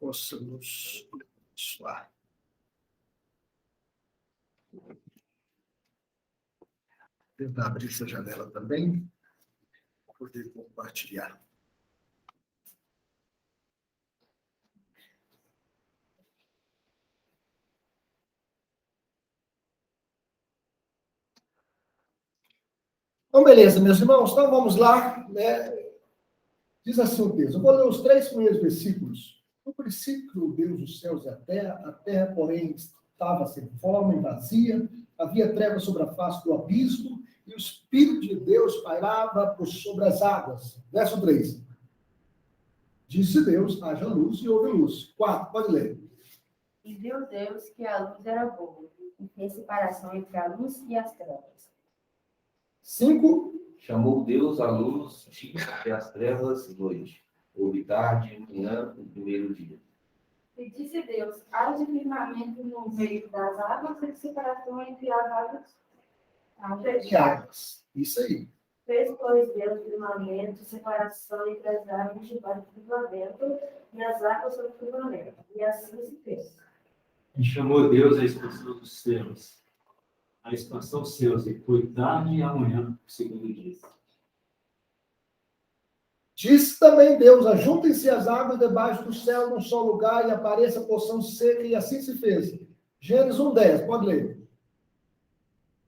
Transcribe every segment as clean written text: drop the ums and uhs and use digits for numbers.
possamos abençoar. Tentar abrir essa janela também, para poder compartilhar. Então, beleza, meus irmãos, então vamos lá, né? Diz assim o texto, eu vou ler os 3 primeiros versículos. No princípio criou Deus os céus e a terra, porém, estava sem forma e vazia, havia trevas sobre a face do abismo, e o Espírito de Deus pairava por sobre as águas. Verso 3. Disse Deus, haja luz, e houve luz. 4, pode ler. E viu Deus que a luz era boa, e fez separação entre a luz e as trevas. 5. Chamou Deus a luz dia e as trevas noite. Houve tarde e manhã no primeiro dia. E disse Deus, haja firmamento no meio das águas e separação entre as águas. Águas. Isso aí. Fez, pois, Deus firmamento, separação entre as águas debaixo do firmamento e as águas sobre o firmamento. E assim se fez. E chamou Deus a expansão dos céus. A expansão dos céus, e foi tarde e amanhã, o segundo dia. Disse também Deus, ajuntem-se as águas debaixo do céu num só lugar e apareça a porção seca, e assim se fez. Gênesis 1:10, pode ler.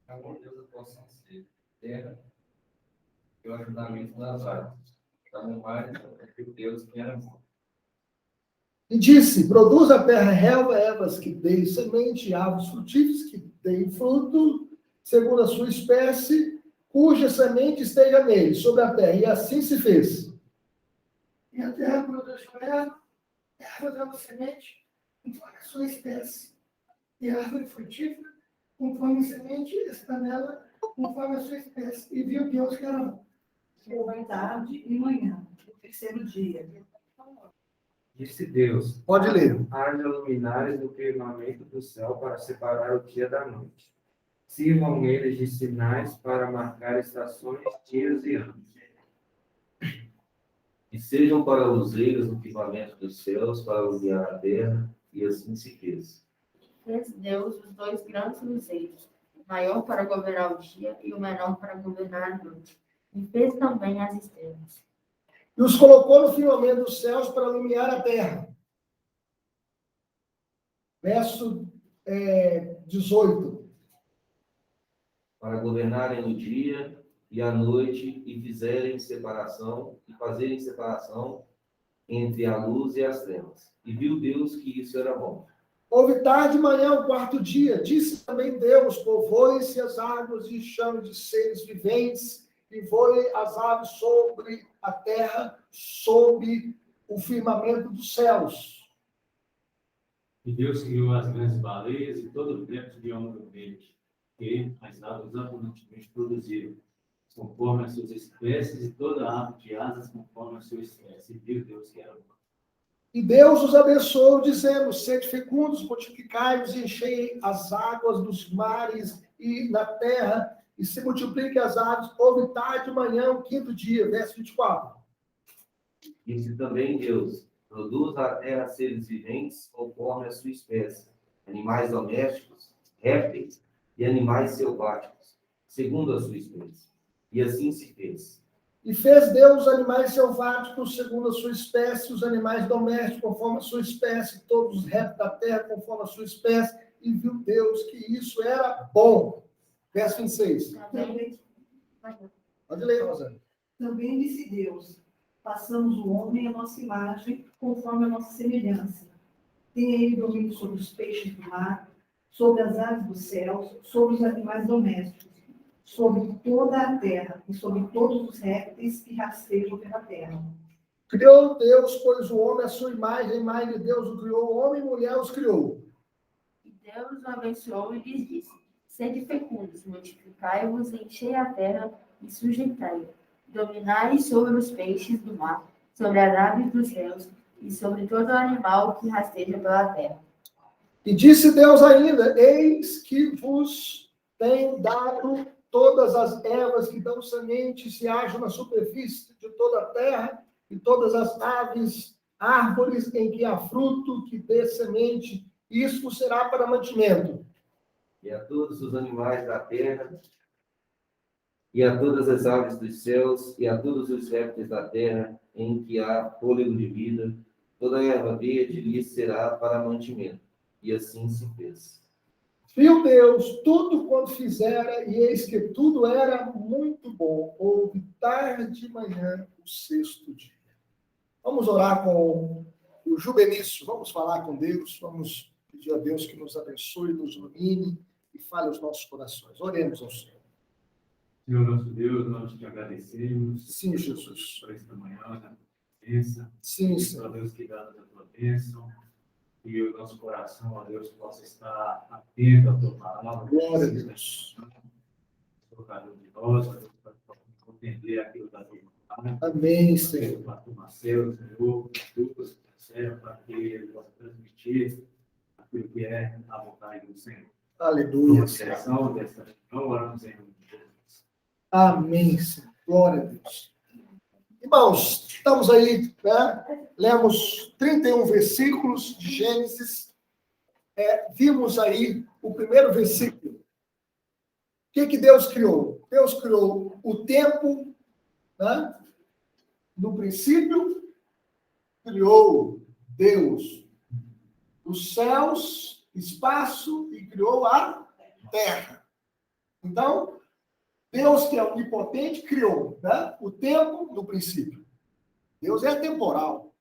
Chamou Deus a porção seca, terra e o ajuntamento das águas. Chamou mais entre Deus que era bom. E disse, produz a terra relva, ervas que deem semente, e árvores frutíferas que deem fruto, segundo a sua espécie, cuja semente esteja nele, sobre a terra. E assim se fez. E a terra produziu erva dava semente, conforme a sua espécie, e a árvore frutífera, conforme a semente, está nela, conforme a sua espécie. E viu Deus que era bom. Houve tarde e manhã, o terceiro dia. Disse Deus, Pode ler. haja luminares no firmamento do céu para separar o dia da noite. Sirvam eles de sinais para marcar estações, dias e anos. E sejam para luzeiros no firmamento dos céus, para iluminar a terra, e assim se fez. Fez Deus os 2 grandes luzeiros, o maior para governar o dia e o menor para governar a noite. E fez também as estrelas. E os colocou no firmamento dos céus para iluminar a terra. Verso 18. Para governarem o dia e a noite, e fazerem separação entre a luz e as trevas. E viu Deus que isso era bom. Houve tarde e manhã, o 4º dia. Disse também Deus, povoem-se as águas e chame de seres viventes, e voem as aves sobre a terra, sob o firmamento dos céus. E Deus criou as grandes baleias e todo o tempo de ombro deles, que as aves abundantemente produziram, conforme as suas espécies, e toda ave de asas conforme a sua espécie. E viu Deus que era bom. E Deus os abençoou, dizendo, sede fecundos, multiplicai-vos e enchei as águas dos mares e na terra, e se multipliquem as aves. Houve tarde e manhã, o 5º dia. Verso 24. Disse também Deus, produz a terra seres viventes conforme a sua espécie, animais domésticos, répteis e animais selváticos, segundo a sua espécie. E assim se fez. E fez Deus os animais selváticos segundo a sua espécie, os animais domésticos conforme a sua espécie, todos os répteis da terra conforme a sua espécie, e viu Deus que isso era bom. Verso 26. Pode ler, Rosana. Também disse Deus, façamos o homem à nossa imagem, conforme a nossa semelhança. Tenha ele domínio sobre os peixes do mar, sobre as aves dos céus, sobre os animais domésticos, sobre toda a terra e sobre todos os répteis que rastejam pela terra. Criou Deus, pois o homem à sua imagem, a imagem de Deus o criou, homem e mulher os criou. E Deus o abençoou e lhes disse, sede fecundos, multiplicai-vos, enchei a terra e sujeitai-a. Dominai sobre os peixes do mar, sobre as aves dos céus e sobre todo animal que rasteja pela terra. E disse Deus ainda, eis que vos tenho dado todas as ervas que dão semente, se acham na superfície de toda a terra, e todas as aves árvores em que há fruto, que dê semente, isso será para mantimento. E a todos os animais da terra, e a todas as aves dos céus, e a todos os répteis da terra, em que há fôlego de vida, toda a erva verde lhes será para mantimento. E assim se fez. Viu Deus tudo quanto fizera, e eis que tudo era muito bom. Houve tarde e manhã o sexto dia. Vamos orar com o Jubenício, vamos falar com Deus, vamos pedir a Deus que nos abençoe, nos ilumine e fale aos nossos corações. Oremos ao Senhor. Senhor nosso Deus, nós te agradecemos. Sim, Jesus. Por esta manhã, na presença. Sim, Ó Senhor. Deus, que dá da tua bênção. E o nosso coração, ó Deus, possa estar atento à tua palavra. Glória a Deus. Por cada um de nós, ó Deus, para entender aquilo da tua palavra. Amém, Senhor. Para o Marcelo, Senhor, Lucas, Marcelo, para que ele possa transmitir aquilo que é a vontade do Senhor. Aleluia, A Senhor. direção desta reunião, oramos em nome de Jesus. Amém, Senhor. Glória a Deus. Irmãos, estamos aí, né? Lemos 31 versículos de Gênesis. Vimos aí o primeiro versículo. O que Deus criou? Deus criou o tempo, né? No princípio, criou Deus os céus, espaço, e criou a terra. Então, Deus, que é onipotente, criou, né, o tempo no princípio. Deus é atemporal.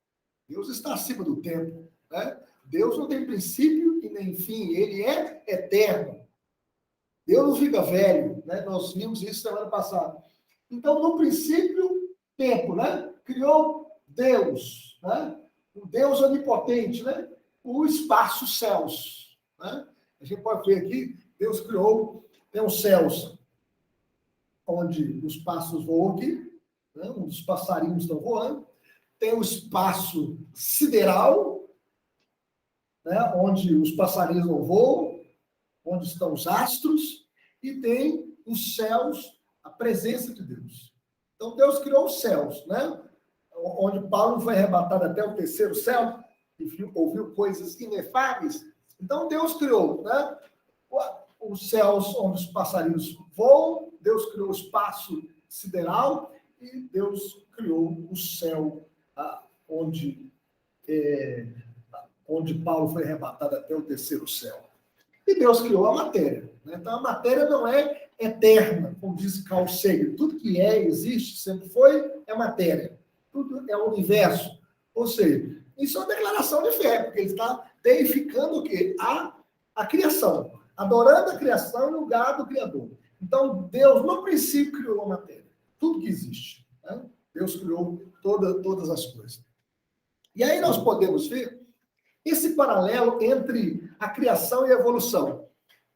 Deus está acima do tempo. Né? Deus não tem princípio e nem fim. Ele é eterno. Deus não fica velho. Né? Nós vimos isso semana passada. Então, no princípio, tempo. Né? Criou Deus. Né? O Deus onipotente. Né? O espaço, céus. Né? A gente pode ver aqui, Deus criou, tem os céus, onde os pássaros voam aqui, né? Onde os passarinhos estão voando. Tem o espaço sideral, né? Onde os passarinhos não voam, onde estão os astros, e tem os céus, a presença de Deus. Então, Deus criou os céus, né? Onde Paulo foi arrebatado até o terceiro céu, e ouviu coisas inefáveis. Então, Deus criou, né? Os céus onde os passarinhos voam, Deus criou o espaço sideral e Deus criou o céu onde Paulo foi arrebatado até o terceiro céu. E Deus criou a matéria. Né? Então, a matéria não é eterna, como diz Carl Sagan. Tudo que existe, sempre foi, é matéria. Tudo é o universo. Ou seja, isso é uma declaração de fé, porque ele está deificando o quê? A criação. Adorando a criação em lugar do Criador. Então, Deus, no princípio, criou a matéria. Tudo que existe. Né? Deus criou todas as coisas. E aí nós podemos ver esse paralelo entre a criação e a evolução. O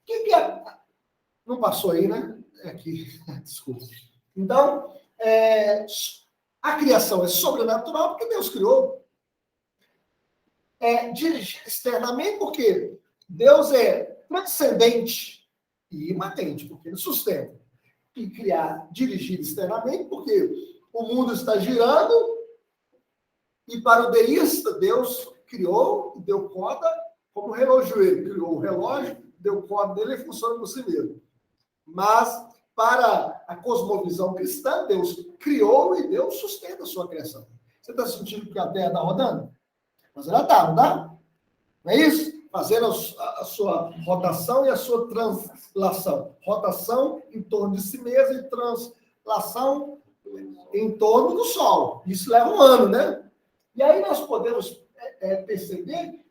que é... Não passou aí, né? Aqui, desculpa. Então, a criação é sobrenatural porque Deus criou. Dirigir externamente porque Deus é transcendente e imanente, porque ele sustenta. E dirigir externamente, porque o mundo está girando e para o deísta, Deus criou e deu corda, como o relojoeiro criou o relógio, deu corda nele e funciona por si mesmo. Mas, para a cosmovisão cristã, Deus criou e Deus sustenta a sua criação. Você está sentindo que a Terra está rodando? Mas ela está, não dá? Não é isso? Fazendo a sua rotação e a sua translação. Rotação em torno de si mesma e translação em torno do Sol. Isso leva um ano, né? E aí nós podemos perceber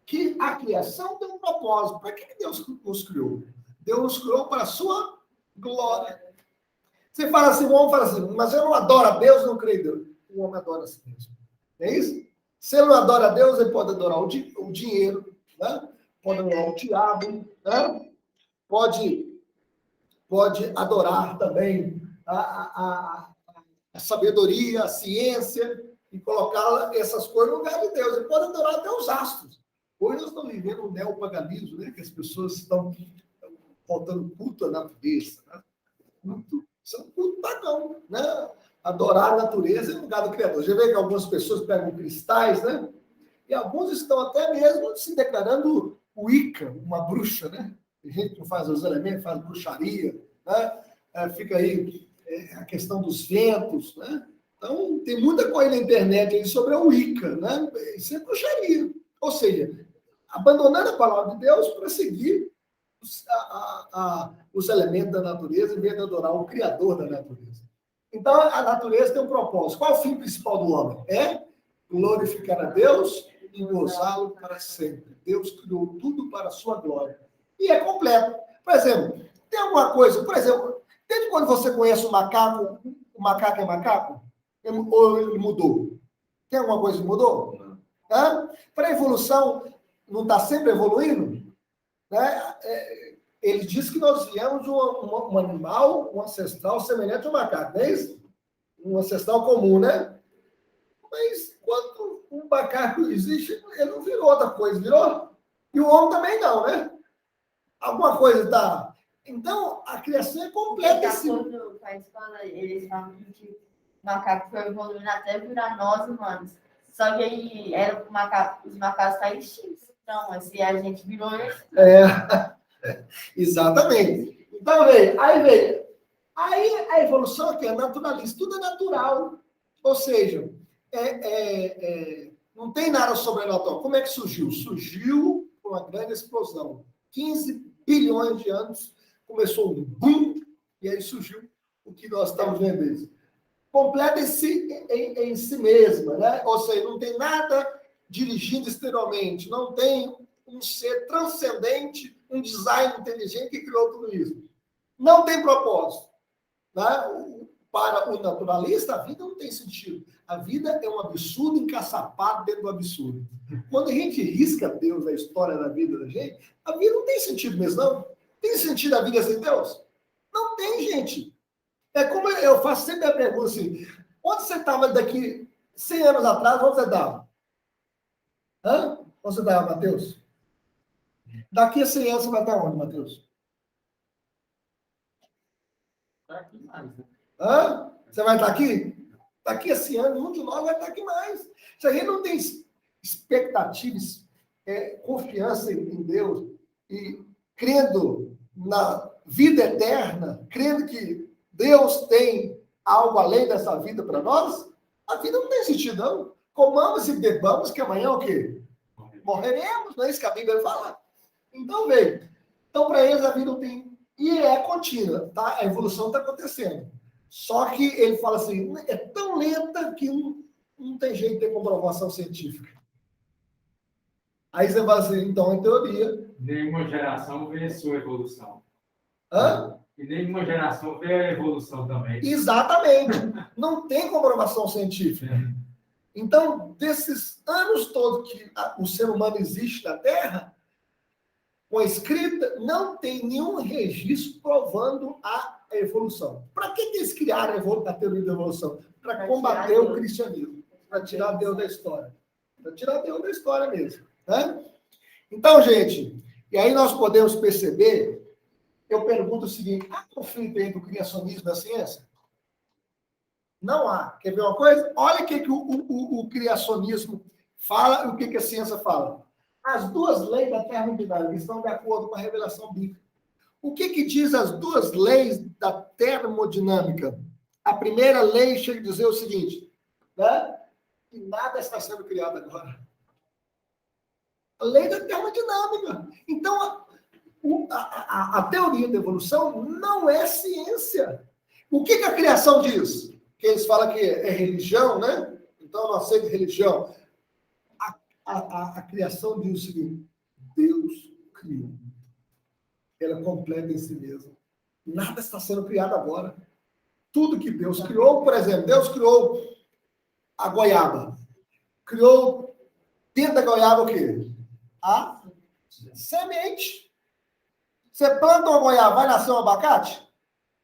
que a criação tem um propósito. Para que Deus nos criou? Deus nos criou para a sua glória. Você fala assim, o homem fala assim, mas eu não adoro a Deus, não creio em Deus. O homem adora a si mesmo. É isso? Se ele não adora a Deus, ele pode adorar o dinheiro, né? Pode adorar o diabo, né? Pode adorar também a sabedoria, a ciência, e colocar essas coisas no lugar de Deus. Ele pode adorar até os astros. Hoje nós estamos vivendo um neopaganismo, né? Que as pessoas estão faltando culto à natureza. Né? Isso é um culto pagão. Né? Adorar a natureza em lugar do Criador. Já vê que algumas pessoas pegam cristais, né? E alguns estão até mesmo se declarando Wicca, uma bruxa, né? Tem gente que faz os elementos, faz bruxaria, né? Fica aí a questão dos ventos, né? Então, tem muita coisa na internet aí sobre a Wicca, né? Isso é bruxaria. Ou seja, abandonando a palavra de Deus para seguir os elementos da natureza, em vez de adorar o Criador da natureza. Então, a natureza tem um propósito. Qual é o fim principal do homem? É glorificar a Deus e gozá-lo para sempre. Deus criou tudo para a sua glória. E é completo. Por exemplo, tem alguma coisa... Por exemplo, desde quando você conhece o macaco é macaco? Ou ele mudou? Tem alguma coisa que mudou? Para a evolução, não está sempre evoluindo? Né? Ele diz que nós viemos um animal, um ancestral semelhante ao macaco, não é isso? Um ancestral comum, né? Mas quando um macaco existe, ele não virou outra coisa, virou? E o homem também não, né? Alguma coisa está... Então, a criação é completa. Quando a escola, eles falam que o macaco foi evoluindo até virar nós humanos. Só que aí era os macacos estavam extintos. Então, assim, a gente virou esse. Exatamente. Então, veio. Aí a evolução aqui é naturalista, tudo é natural. Ou seja, não tem nada sobrenatural. Como é que surgiu? Surgiu com uma grande explosão. 15 bilhões de anos, começou um boom, e aí surgiu o que nós estamos vendo isso. Completa em si mesma, né? Ou seja, não tem nada dirigindo exteriormente, não tem um ser transcendente, um design inteligente que criou tudo isso. Não tem propósito. Né? Para o naturalista, a vida não tem sentido. A vida é um absurdo encaçapado dentro do absurdo. Quando a gente risca Deus da história da vida da gente, a vida não tem sentido mesmo, não. Tem sentido a vida sem Deus? Não tem, gente. É como eu faço sempre a pergunta assim, onde você estava daqui 100 anos atrás, onde você estava? Onde você estava, Mateus? Daqui a 100 anos você vai estar onde, Mateus? Aqui mais, né? Você vai estar aqui? Daqui a 100 anos, um de nós vai estar aqui mais. Se a gente não tem expectativas, confiança em Deus e crendo na vida eterna, crendo que Deus tem algo além dessa vida para nós, a vida não tem sentido, não. Comamos e bebamos, que amanhã o quê? Morreremos, não é isso que a Bíblia fala? Então, veio. Então, para eles, a vida não tem... E é contínua, tá? A evolução está acontecendo. Só que ele fala assim, é tão lenta que não tem jeito de ter comprovação científica. Aí você fala assim, então, em teoria... Nenhuma geração vê a sua evolução. Hã? E nenhuma geração vê a evolução também. Exatamente. Não tem comprovação científica. Então, desses anos todos que o ser humano existe na Terra, com a escrita, não tem nenhum registro provando a evolução. Para que eles criaram a teoria da evolução? Para combater o cristianismo. Para tirar Deus da história. Para tirar Deus da história mesmo. Né? Então, gente, e aí nós podemos perceber, eu pergunto o seguinte, há conflito entre o criacionismo e a ciência? Não há. Quer ver uma coisa? Olha o que o criacionismo fala e o que a ciência fala. As duas leis da termodinâmica estão de acordo com a revelação bíblica. O que diz as duas leis da termodinâmica? A primeira lei chega a dizer o seguinte, né? Que nada está sendo criado agora. A lei da termodinâmica. Então, a teoria da evolução não é ciência. O que a criação diz? Que eles falam que é religião, né? Então, não aceita religião. A criação diz o seguinte, Deus criou. Ela é completa em si mesma. Nada está sendo criado agora. Tudo que Deus criou, por exemplo, Deus criou a goiaba. Criou dentro da goiaba o quê? A semente. Você planta uma goiaba, vai nascer um abacate?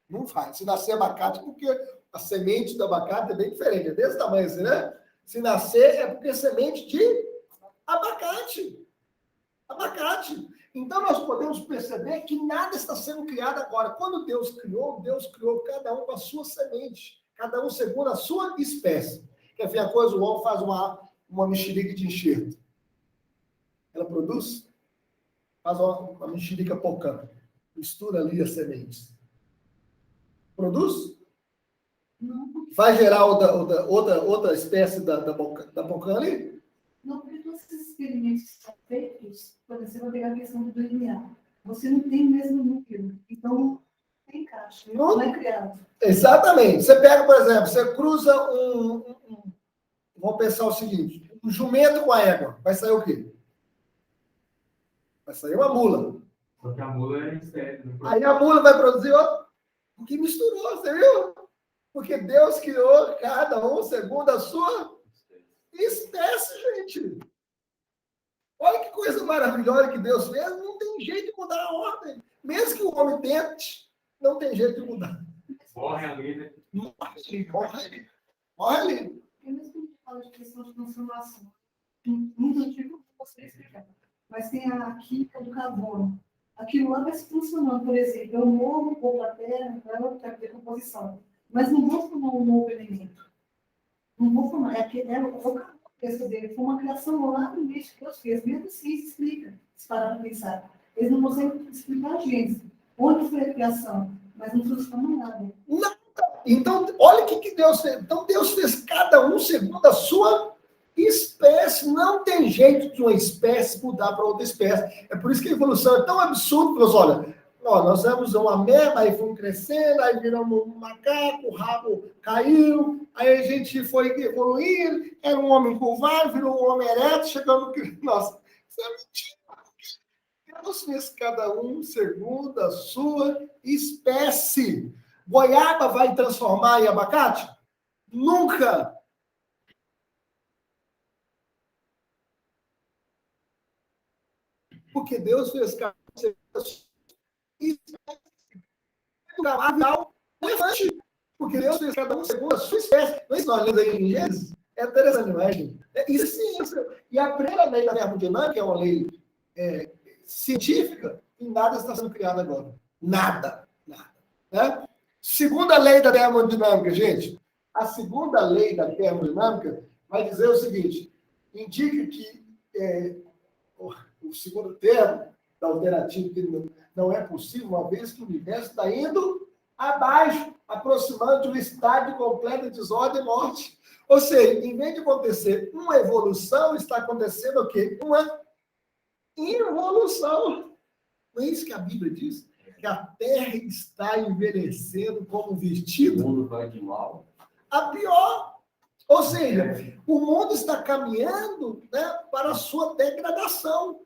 Não vai. Se nascer abacate, porque a semente do abacate é bem diferente. É desse tamanho assim, né? Se nascer, é porque é semente de abacate. Abacate. Então, nós podemos perceber que nada está sendo criado agora. Quando Deus criou cada um com a sua semente. cada um segundo a sua espécie. Quer ver a coisa? O homem faz uma mexerica de enxerto. Ela produz? Faz uma mexerica pocã. Mistura ali as sementes. Produz? Não, Vai gerar outra espécie da pocã ali? não, porque todos esses experimentos que são feitos, por exemplo, você vai pegar a questão do DNA. Você não tem o mesmo núcleo. Então, não tem encaixe. Não é criado. Exatamente. Você pega, por exemplo, você cruza vamos pensar o seguinte, um jumento com a égua. Vai sair o quê? Vai sair uma mula. Só que a mula é estéril. Aí a mula vai produzir outro. Porque misturou, você viu? Porque Deus criou cada um segundo a sua espécie, gente. Olha que coisa maravilhosa que Deus fez. Não tem jeito de mudar a ordem. Mesmo que o homem tente, não tem jeito de mudar. Morre ali, né? Morre ali. É mesmo que a gente fala de questão de transformação. Muito antigo, não posso explicar. Mas tem a química do carbono. Aquilo lá vai se transformando, por exemplo. Eu morro, vou para a terra, vai para a decomposição. Mas não vou formar um novo elemento. Não vou formar. Foi uma criação lá no início que Deus fez. Mesmo assim, se explica, se parar para pensar. Eles não conseguem explicar a gente. Onde foi a criação? Mas não transforma nada. Então, olha o que Deus fez. Então, Deus fez cada um segundo a sua espécie. Não tem jeito de uma espécie mudar para outra espécie. É por isso que a evolução é tão absurda. Olha, nós éramos uma ameba, aí fomos crescendo, aí viramos um macaco, o rabo caiu, aí a gente foi evoluindo, era um homem curvado, virou um homem ereto, chegando... Nossa, isso é mentira. Deus fez cada um segundo a sua espécie. Goiaba vai transformar em abacate? Nunca! Porque Deus fez cada um segundo a sua espécie. O elefante, porque Deus fez cada um segundo a sua espécie. Não é isso que nós lemos aí em Gênesis? É interessante, não é, gente? Isso é ciência. E a primeira lei da termodinâmica, que é uma lei científica, e nada está sendo criado agora. Nada. Né? Segunda lei da termodinâmica, gente. A segunda lei da termodinâmica vai dizer o seguinte: indica que o segundo termo da alternativa que não é possível, uma vez que o universo está indo abaixo, aproximando de um estado de completa desordem e morte. Ou seja, em vez de acontecer uma evolução, está acontecendo o quê? Uma involução. Não é isso que a Bíblia diz? Que a terra está envelhecendo como um O vestido. mundo vai de mal. A pior. Ou seja, o mundo está caminhando, né, para a sua degradação.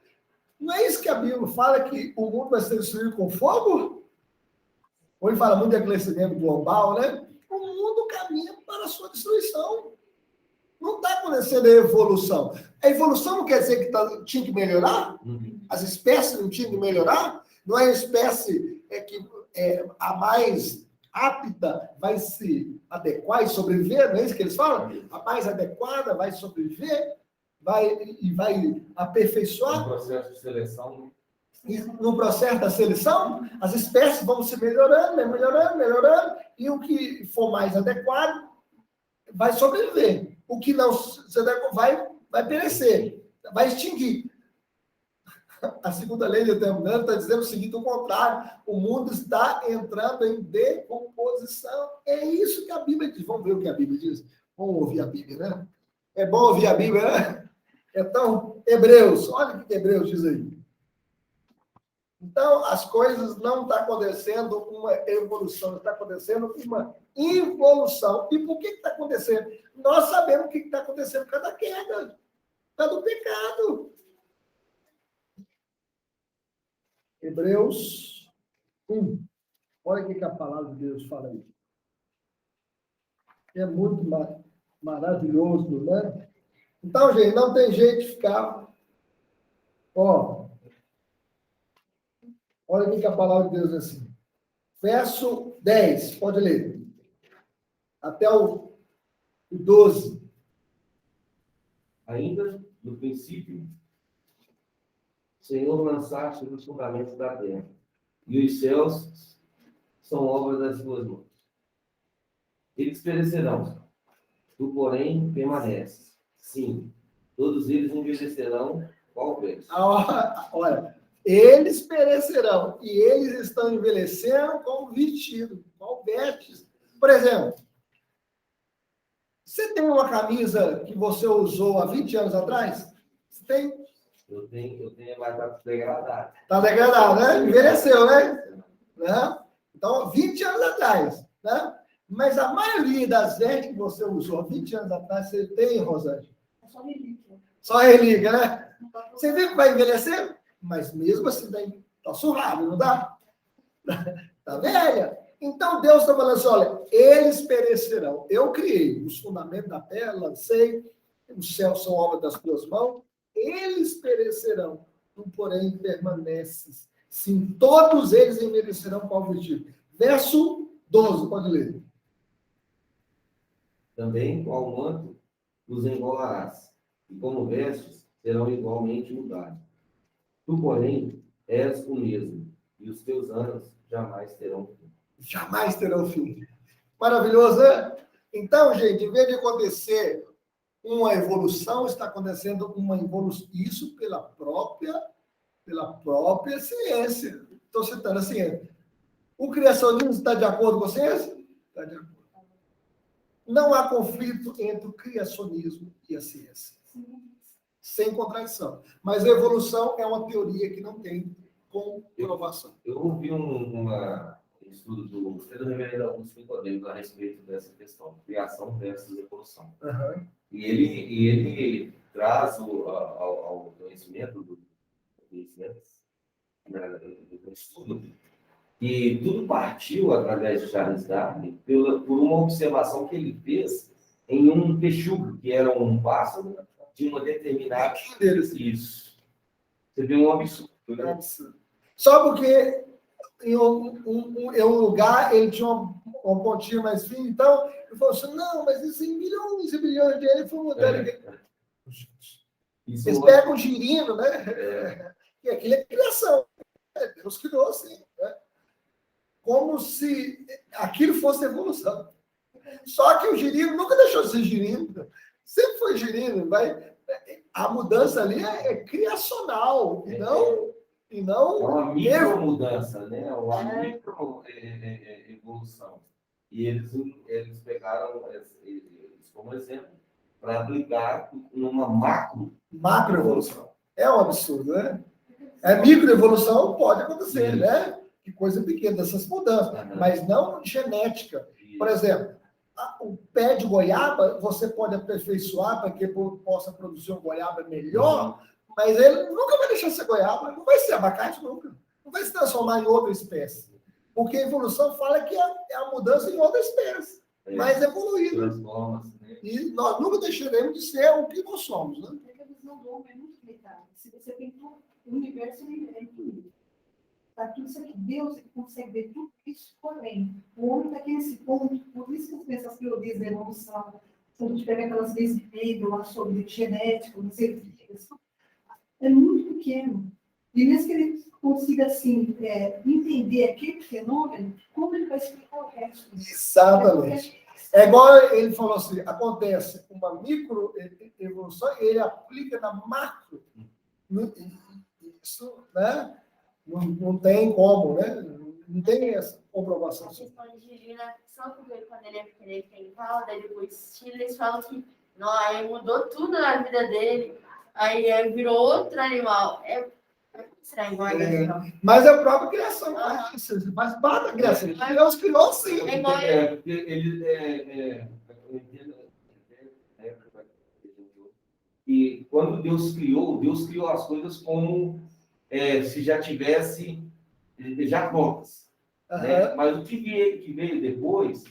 Não é isso que a Bíblia fala, que o mundo vai ser destruído com fogo? Hoje fala muito de aquecimento global, né? O mundo caminha para a sua destruição. Não está acontecendo a evolução. A evolução não quer dizer que tinha que melhorar? As espécies não tinham que melhorar? Não é a espécie que a mais apta vai se adequar e sobreviver? Não é isso que eles falam? A mais adequada vai sobreviver, vai aperfeiçoar. No processo de seleção. E no processo da seleção, as espécies vão se melhorando, e o que for mais adequado vai sobreviver. O que não se adequa vai perecer, vai extinguir. A segunda lei da termodinâmica está dizendo o seguinte: o contrário, o mundo está entrando em decomposição. É isso que a Bíblia diz. Vamos ver o que a Bíblia diz? Vamos ouvir a Bíblia, né? É bom ouvir a Bíblia, né? Então, Hebreus, olha o que Hebreus diz aí. Então, as coisas não estão acontecendo uma evolução, está acontecendo uma involução. E por que está acontecendo? Nós sabemos o que está acontecendo por causa da queda, por causa do pecado. Hebreus 1. Olha o que a palavra de Deus fala aí. É muito maravilhoso, né? Então, gente, não tem jeito de ficar... Olha o que a palavra de Deus diz assim. Verso 10, pode ler. Até o 12. Ainda, no princípio, Senhor, lançaste os fundamentos da terra, e os céus são obra das tuas mãos. Eles perecerão, tu, porém, permaneces. Sim, todos eles envelhecerão qual vez. Olha, eles perecerão e eles estão envelhecendo com vestido, com vestes. Por exemplo, você tem uma camisa que você usou há 20 anos atrás? Você tem? Eu tenho, mas está degradado. Está degradado, né? Envelheceu, né? Então, 20 anos atrás, né? Mas a maioria das vestes que você usou há 20 anos atrás, você tem, Rosângela? É só relíquia. Só relíquia, né? Você vê que vai envelhecer? Mas mesmo assim, tá surrado, não dá? Tá velha? Então, Deus está falando assim, olha, eles perecerão. Eu criei os fundamentos da terra, lancei, os céus são obra das tuas mãos, eles perecerão, tu, porém, permaneces. Sim, todos eles envelhecerão qual vestido. Verso 12, pode ler. Também qual manto os enrolarás, e como vestes serão igualmente mudados. Tu, porém, és o mesmo, e os teus anos jamais terão fim. Jamais terão fim. Maravilhoso, né? Então, gente, em vez de acontecer uma evolução, está acontecendo uma evolução. Isso pela própria ciência. Estou citando a ciência. O criacionismo está de acordo com a ciência? Está de acordo. Não há conflito entre o criacionismo e a ciência. Sem contradição. Mas a evolução é uma teoria que não tem comprovação. Eu ouvi um estudo do reverendo Augusto Nicodemos a respeito dessa questão, criação versus evolução. Uhum. E ele traz ao conhecimento do estudo que tudo partiu, através de Charles Darwin, por uma observação que ele fez em um texugo, que era um pássaro de uma determinada... Isso. Você vê um absurdo. Né? Só porque em um lugar ele tinha uma pontinha mais fina, então ele falou assim, não, mas isso em milhões e bilhões de anos foi mudando. Eles pegam o girino, né? E aquilo é criação. Deus criou assim, né? Como se aquilo fosse evolução. Só que o girino nunca deixou de ser girino. Sempre foi girino. A mudança ali é criacional, e não... É uma micro-mudança, né? Uma micro-evolução. E eles pegaram isso como exemplo para aplicar numa macro-evolução. É um absurdo, né? Microevolução pode acontecer, né? Que coisa pequena, dessas mudanças, mas não genética. Por exemplo, o pé de goiaba, você pode aperfeiçoar para que possa produzir um goiaba melhor, mas ele nunca vai deixar de ser goiaba, não vai ser abacate nunca. Não vai se transformar em outra espécie. Porque a evolução fala que é a mudança em outra espécie, mais evoluída. Transforma-se, né? E nós nunca deixaremos de ser o que nós somos, né? Porque a visão do homem é muito limitada. Se você tem todo o universo, ele é infinito. Tá tudo isso aqui. Deus consegue ver tudo isso, porém, o homem está aqui nesse ponto. Por isso que eu penso as teorias da evolução. Se a gente pega aquelas leis de Mendel lá sobre genética, não sei o que, é muito pequeno. E mesmo que ele consiga, assim, entender aquele fenômeno, como ele vai explicar o resto? Exatamente. É igual ele falou assim, acontece uma microevolução e ele aplica na macro. Isso, né? Não tem como, né? Não tem essa comprovação. A questão de Gina, só porque quando ele tem pau, daí depois eles falam que não, aí mudou tudo na vida dele, aí virou outro animal. É estranho, mas é a própria criação. Faz parte da criação. Deus criou assim. E quando Deus criou as coisas como se já tivesse já prontas. Né? Mas o que veio depois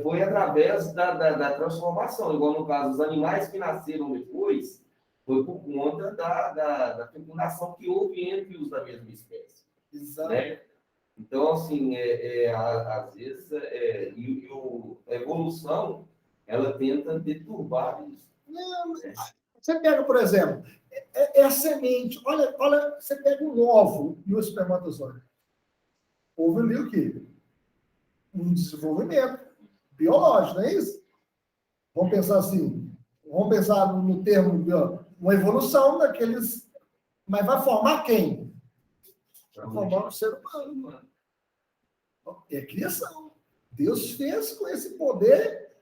foi através da transformação. Igual no caso, os animais que nasceram depois foi por conta da fecundação que houve entre os da mesma espécie. Exato. Né? Então, assim, às vezes, a evolução, ela tenta deturbar isso. Não, você pega, por exemplo, a semente. Olha, você pega um ovo e o espermatozoide. Houve ali o quê? Um desenvolvimento. biológico, não é isso? Vamos pensar assim, vamos pensar no termo de uma evolução daqueles, mas vai formar quem? Vai formar um ser humano. É criação. Deus fez com esse poder,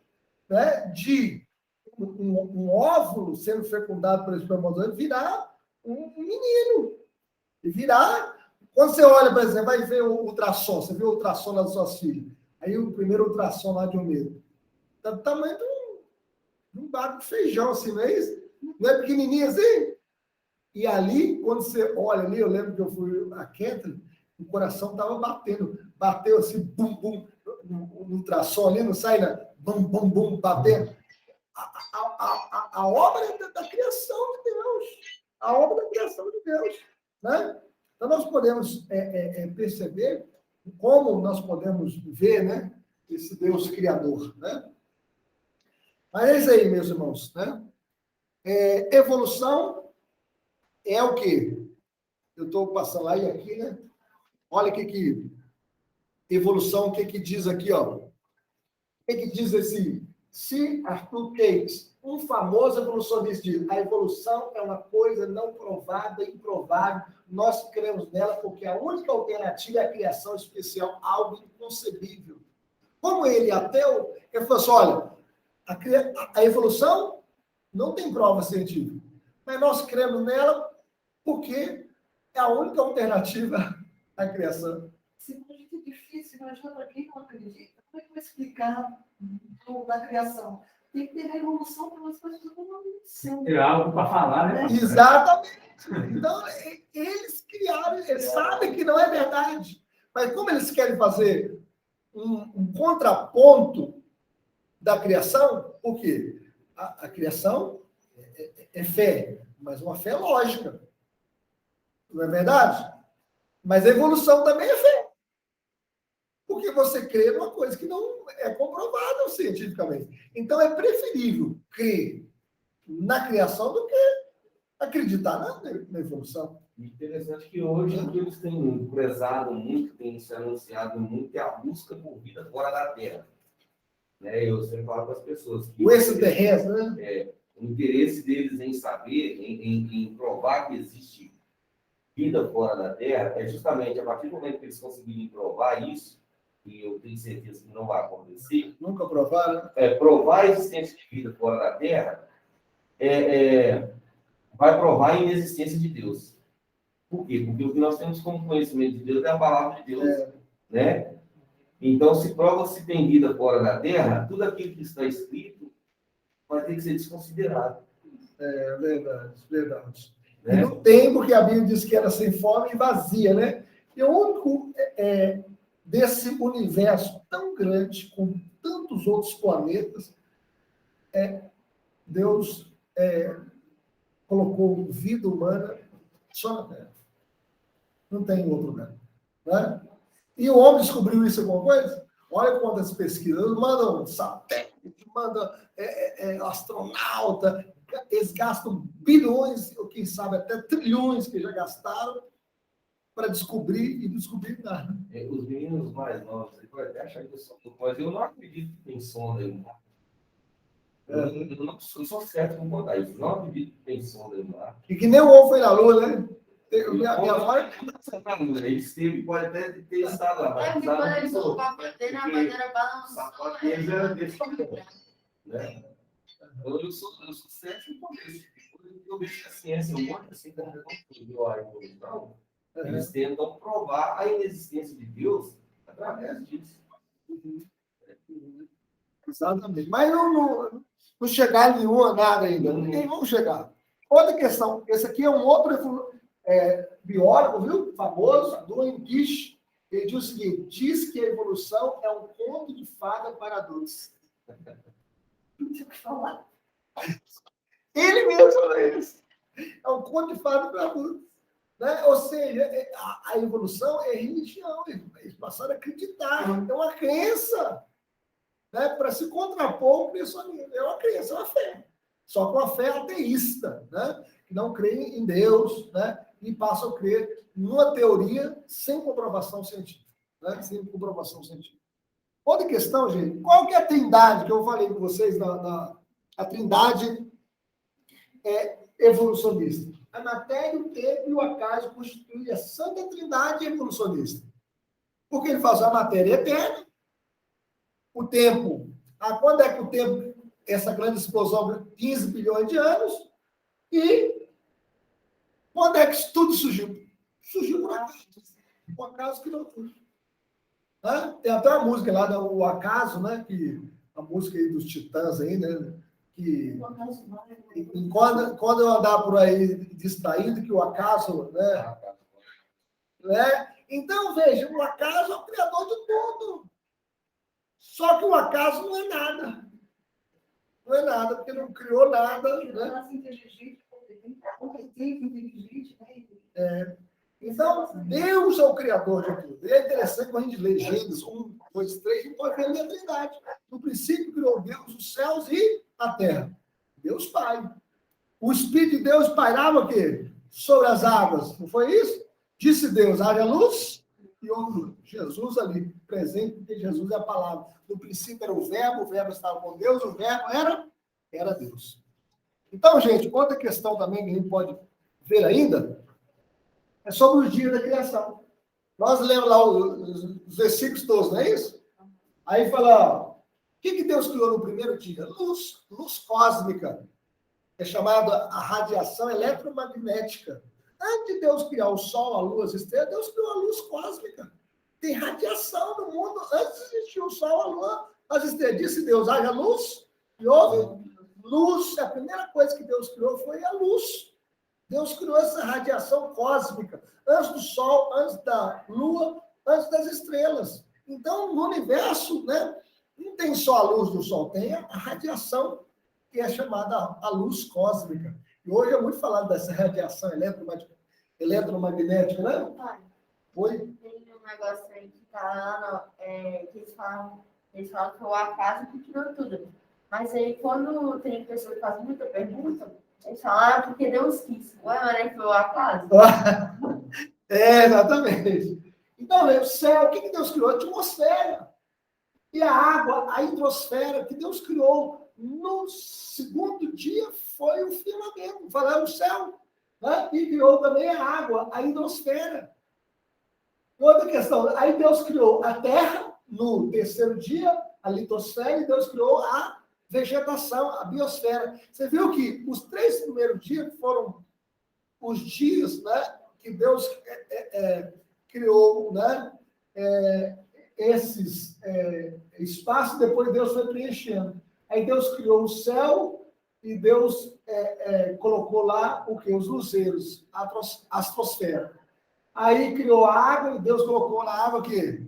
né, de um óvulo sendo fecundado pelo espermatozoide virar um menino. E virar... Quando você olha, por exemplo, vai ver o ultrassom, você vê o ultrassom das suas filhas. Aí o primeiro ultrassom lá de um medo. Tá do tamanho de um barco de feijão, assim, não é isso? Não é pequenininho assim? E ali, quando você olha ali, eu lembro que eu fui a Kathleen, o coração estava batendo. Bateu assim, bum, bum, no ultrassom ali, não sai, né? Bum, bum, bum, batendo. A obra da criação de Deus. A obra da criação de Deus. Né? Então, nós podemos perceber como nós podemos ver, né, esse Deus criador. Né? Mas é isso aí, meus irmãos. Né? Evolução é o quê? Eu estou passando lá e aqui, né? Olha o que evolução, o que diz aqui, ó. O que diz esse Sir Arthur Cates, um famoso evolucionista, diz: a evolução é uma coisa não provada, improvável. Nós cremos nela porque a única alternativa é a criação especial, algo inconcebível. Como ele ele falou assim, olha, a evolução não tem prova científica, mas nós cremos nela porque é a única alternativa à criação. Se é muito difícil, imagina para quem não acredita. Como é que vai explicar da criação? Tem que ter a evolução para as coisas não acontecerem. Ter algo para falar, né? Exatamente. Então, eles criaram, eles sabem que não é verdade. Mas como eles querem fazer um contraponto da criação, por quê? A criação é fé, mas uma fé lógica. Não é verdade? Mas a evolução também é fé. Porque você crê numa coisa que não é comprovada cientificamente. Então, é preferível crer na criação do que acreditar na evolução. Interessante que hoje o que eles têm prezado muito, têm se anunciado muito, é a busca por vida fora da Terra. Né? Eu sempre falo para as pessoas que O extraterrestre, né? o interesse deles em saber, em provar que existe vida fora da Terra, é justamente a partir do momento que eles conseguirem provar isso, e eu tenho certeza que não vai acontecer, Nunca provaram. provar a existência de vida fora da Terra vai provar a inexistência de Deus. Por quê? Porque o que nós temos como conhecimento de Deus é a palavra de Deus. Né? Então, se prova se tem vida fora da Terra, tudo aquilo que está escrito vai ter que ser desconsiderado. É verdade, verdade. Né? E não tem, porque a Bíblia diz que era sem fome e vazia, né? E o único desse universo tão grande, com tantos outros planetas, Deus colocou vida humana só na Terra. Não tem em outro lugar. Né? E o homem descobriu isso alguma coisa? Olha quantas pesquisas. Mandam satélite, mandam astronauta. Eles gastam bilhões, ou quem sabe até trilhões que já gastaram para descobrir e descobrir nada. Os meninos mais novos, você pode até achar que eu sou louco, mas eu não acredito que tem sonda aí no mar. Eu sou certo com contar isso. Não acredito que tem sonda aí no mar. E que nem o homem foi na Lua, né? Minha mãe... Eles pode até ter estado lá. É, porque quando eles vão para bater na bandeira Sapato deles era desse tamanho, né? Eu sou certo com isso. Eu vejo que a ciência, um monte assim, como a evolução, eles tentam provar a inexistência de Deus através disso. Exatamente. Mas não chegaram em nenhuma nada ainda. Ninguém vão chegar. Outra questão. Esse aqui é um outro biólogo, viu? Famoso, Duane Gish. Ele diz o seguinte: diz que a evolução é um conto de fada para adultos. Não tinha o que falar. Ele mesmo falou isso. É um conto de fada para adultos. Né? Ou seja, a evolução é religião. Eles passaram a acreditar. É uma crença. Né? Para se contrapor ao criacionismo. É uma crença, é uma fé. Só com a fé ateísta, né? Que não creem em Deus, né? E passam a crer numa teoria sem comprovação científica. Né? Sem comprovação científica. Outra questão, gente, qual que é a trindade que eu falei com vocês a trindade evolucionista? A matéria, o tempo e o acaso constituem a santa trindade evolucionista. Porque ele faz a matéria eterna, o tempo. Quando é que o tempo, essa grande explosão, 15 bilhões de anos, e quando é que isso tudo surgiu? Surgiu por acaso. O acaso que não foi. Tem até uma música lá, O Acaso, né? Que, a música aí dos Titãs aí, né? Que quando eu andar por aí distraído, que o acaso, né? Então, veja, o acaso é o criador de tudo. Só que o acaso não é nada. Não é nada, porque não criou nada, né? Então, Deus é o criador de tudo. E é interessante quando a gente lê Gênesis 1, 2, 3, a gente pode ver a eternidade. No princípio criou Deus os céus e a terra. Deus Pai. O Espírito de Deus pairava o quê? Sobre as águas. Não foi isso? Disse Deus, haja luz e houve luz. Jesus ali, presente, porque Jesus é a palavra. No princípio era o verbo estava com Deus, o verbo era Deus. Então, gente, outra questão também que a gente pode ver ainda é sobre os dias da criação. Nós lemos lá os versículos todos, não é isso? Aí fala, o que Deus criou no primeiro dia? Luz cósmica. É chamada a radiação eletromagnética. Antes de Deus criar o Sol, a Lua, as estrelas, Deus criou a luz cósmica. Tem radiação no mundo. Antes de existir o Sol, a Lua, as estrelas. Disse Deus, haja luz e houve luz. A primeira coisa que Deus criou foi a luz. Deus criou essa radiação cósmica. Antes do Sol, antes da Lua, antes das estrelas. Então, no universo, né, não tem só a luz do Sol, tem a radiação que é chamada a luz cósmica. E hoje é muito falado dessa radiação eletromagnética, né? Foi? Tem um negócio aí que tá lá, que eles falam que foi o acaso que criou tudo. Mas aí, quando tem pessoa que faz muita pergunta, eles falam, porque Deus quis. Ué, mas aí foi o acaso? Exatamente. Então, o céu, o que Deus criou? A atmosfera. E a água, a hidrosfera, que Deus criou no segundo dia foi o firmamento, falando o céu, né? E criou também a água, a hidrosfera. Outra questão, aí Deus criou a terra no terceiro dia, a litosfera, e Deus criou a vegetação, a biosfera. Você viu que os 3 primeiros dias foram os dias, né, que Deus criou, né, esses espaços, depois Deus foi preenchendo. Aí Deus criou o céu e Deus colocou lá o quê? Os luzeiros, a astrosfera. Aí criou a água e Deus colocou na água o quê?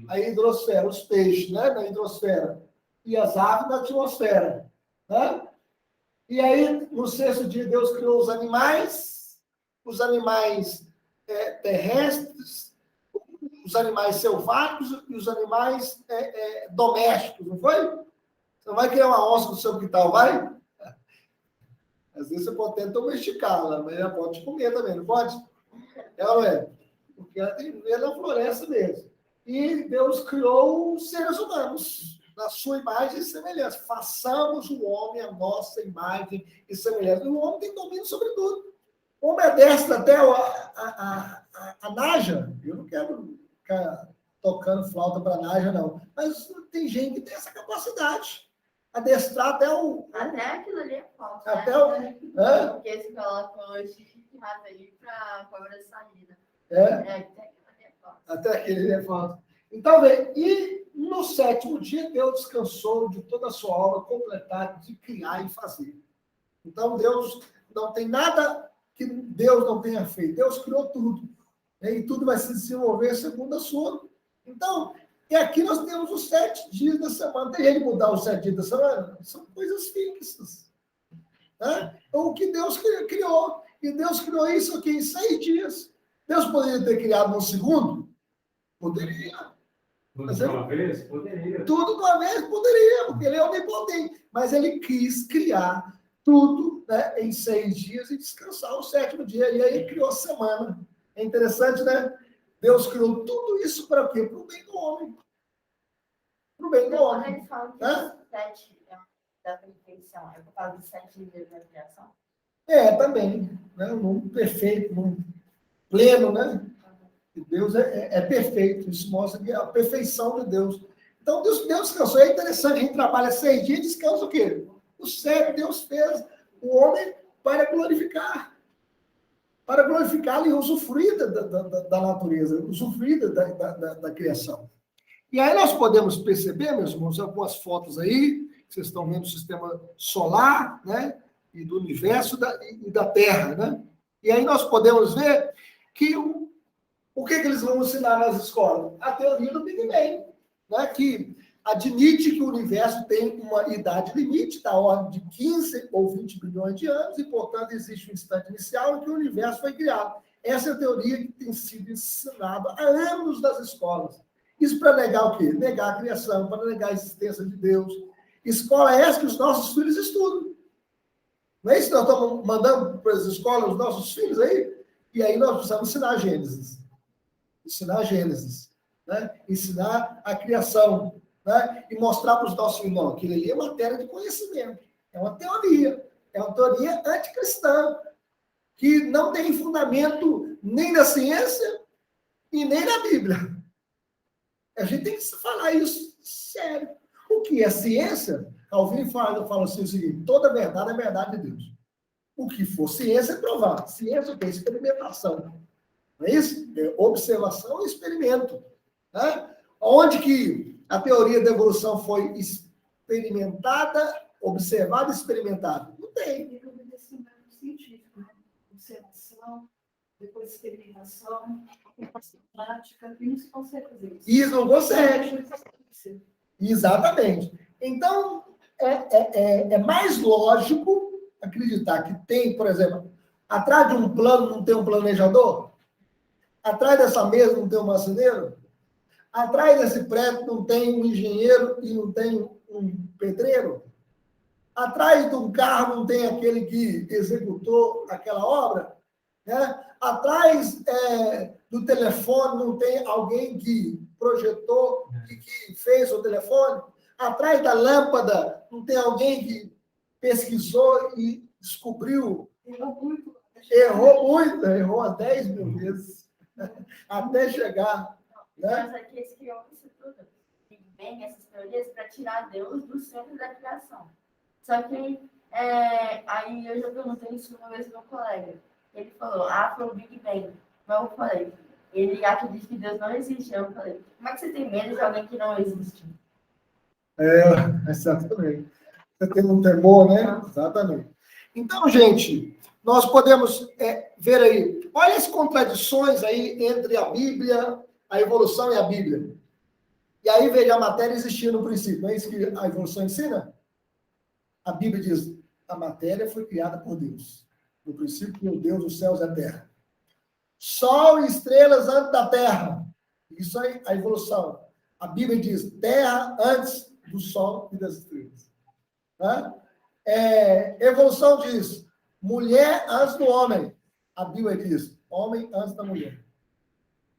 A hidrosfera, os peixes, né? Na hidrosfera. E as aves na atmosfera. Né? E aí, no sexto dia, Deus criou os animais terrestres, os animais selváticos e os animais domésticos, não foi? Você não vai criar uma onça no seu quintal, vai? Às vezes você pode tentar domesticá-la, mas ela pode te comer também, não pode? Ela não é. Porque ela tem que viver na floresta mesmo. E Deus criou os seres humanos, na sua imagem e semelhança. Façamos o homem a nossa imagem e semelhança. E o homem tem domínio sobre tudo. O homem é destro até a Naja. Eu não quero ficar tocando flauta para a Naja, não. Mas tem gente que tem essa capacidade. Adestrar até o... Até aquilo ali é falso. Até né? o... Porque eles colocam o chifre de rato ali para cobra de saída. Até aquilo ali é falso. Até aquele é falso. Então, vem, e no sétimo dia, Deus descansou de toda a sua obra completada de criar e fazer. Então, Deus não tem nada que Deus não tenha feito. Deus criou tudo. E tudo vai se desenvolver segundo a sua. Então, e aqui nós temos os 7 dias da semana. Tem gente mudar os 7 dias da semana? São coisas fixas. Né? Então, o que Deus criou. E Deus criou isso aqui em 6 dias. Deus poderia ter criado no segundo? Poderia. Tudo de uma vez? Poderia. Tudo de uma vez? Poderia, porque ele é onipotente. Mas ele quis criar tudo, né, em 6 dias e descansar o 7º dia. E aí ele criou a semana. É interessante, né? Deus criou tudo isso para quê? Para o bem do homem. para o bem do Quando homem. ele fala que Hã? os 7 da perfeição, é por causa dos 7 dias da criação? Também, né? Um mundo perfeito, um mundo pleno, né? E Deus é perfeito, isso mostra que é a perfeição de Deus. Então, Deus descansou. É interessante, a gente trabalha 6 dias e descansa o quê? O 7, Deus fez o homem para glorificar. Para glorificá-lo e usufruir da natureza, usufruir da criação. E aí nós podemos perceber, meus irmãos, algumas fotos aí, vocês estão vendo o sistema solar, né? E do universo e da Terra, né? E aí nós podemos ver que o que eles vão ensinar nas escolas? A teoria do Big Bang, né? Que admite que o universo tem uma idade limite, da ordem de 15 ou 20 bilhões de anos, e, portanto, existe um instante inicial em que o universo foi criado. Essa é a teoria que tem sido ensinada há anos nas escolas. Isso para negar o quê? Negar a criação, para negar a existência de Deus. Escola essa que os nossos filhos estudam. Não é isso que nós estamos mandando para as escolas, os nossos filhos aí? E aí nós precisamos ensinar Gênesis. Ensinar a Gênesis, né? Ensinar a criação, né? E mostrar para os nossos filhos, não, aquilo ali é matéria de conhecimento, é uma teoria anticristã, que não tem fundamento nem na ciência e nem na Bíblia. A gente tem que falar isso sério. O que é ciência? Calvin fala assim o seguinte: toda verdade é verdade de Deus. O que for ciência é provar. Ciência é experimentação. Não é isso? É observação e experimento. Né? Onde que a teoria da evolução foi experimentada, observada e experimentada? Não tem. Tem obedecimento científico, né? Observação, depois experimentação, depois prática, e não se consegue fazer isso. Isso não consegue. Exatamente. Então, é mais lógico acreditar que tem, por exemplo, atrás de um plano não tem um planejador? Atrás dessa mesa não tem um marceneiro? Atrás desse prédio não tem um engenheiro e não tem um pedreiro? Atrás de um carro não tem aquele que executou aquela obra? Né? Atrás do telefone não tem alguém que projetou e que fez o telefone? Atrás da lâmpada não tem alguém que pesquisou e descobriu? Errou 10 mil vezes até chegar. Né? Mas aqui eles criam isso tudo, Big Bang, essas teorias, para tirar Deus do centro da criação. Só que aí eu já perguntei isso uma vez ao meu colega. Ele falou, foi o Big Bang. Mas eu falei, ele acredita que Deus não existe. Eu falei, como é que você tem medo de alguém que não existe? Exatamente. Você tem um temor, né? Exatamente. Então, gente, nós podemos ver aí, olha as contradições aí entre a Bíblia, a evolução e a Bíblia. E aí, veja, a matéria existia no princípio. Não é isso que a evolução ensina? A Bíblia diz, a matéria foi criada por Deus. No princípio, criou Deus os céus e a terra. Sol e estrelas antes da terra. Isso aí, a evolução. A Bíblia diz, terra antes do sol e das estrelas. Tá? Evolução diz, mulher antes do homem. A Bíblia diz, homem antes da mulher.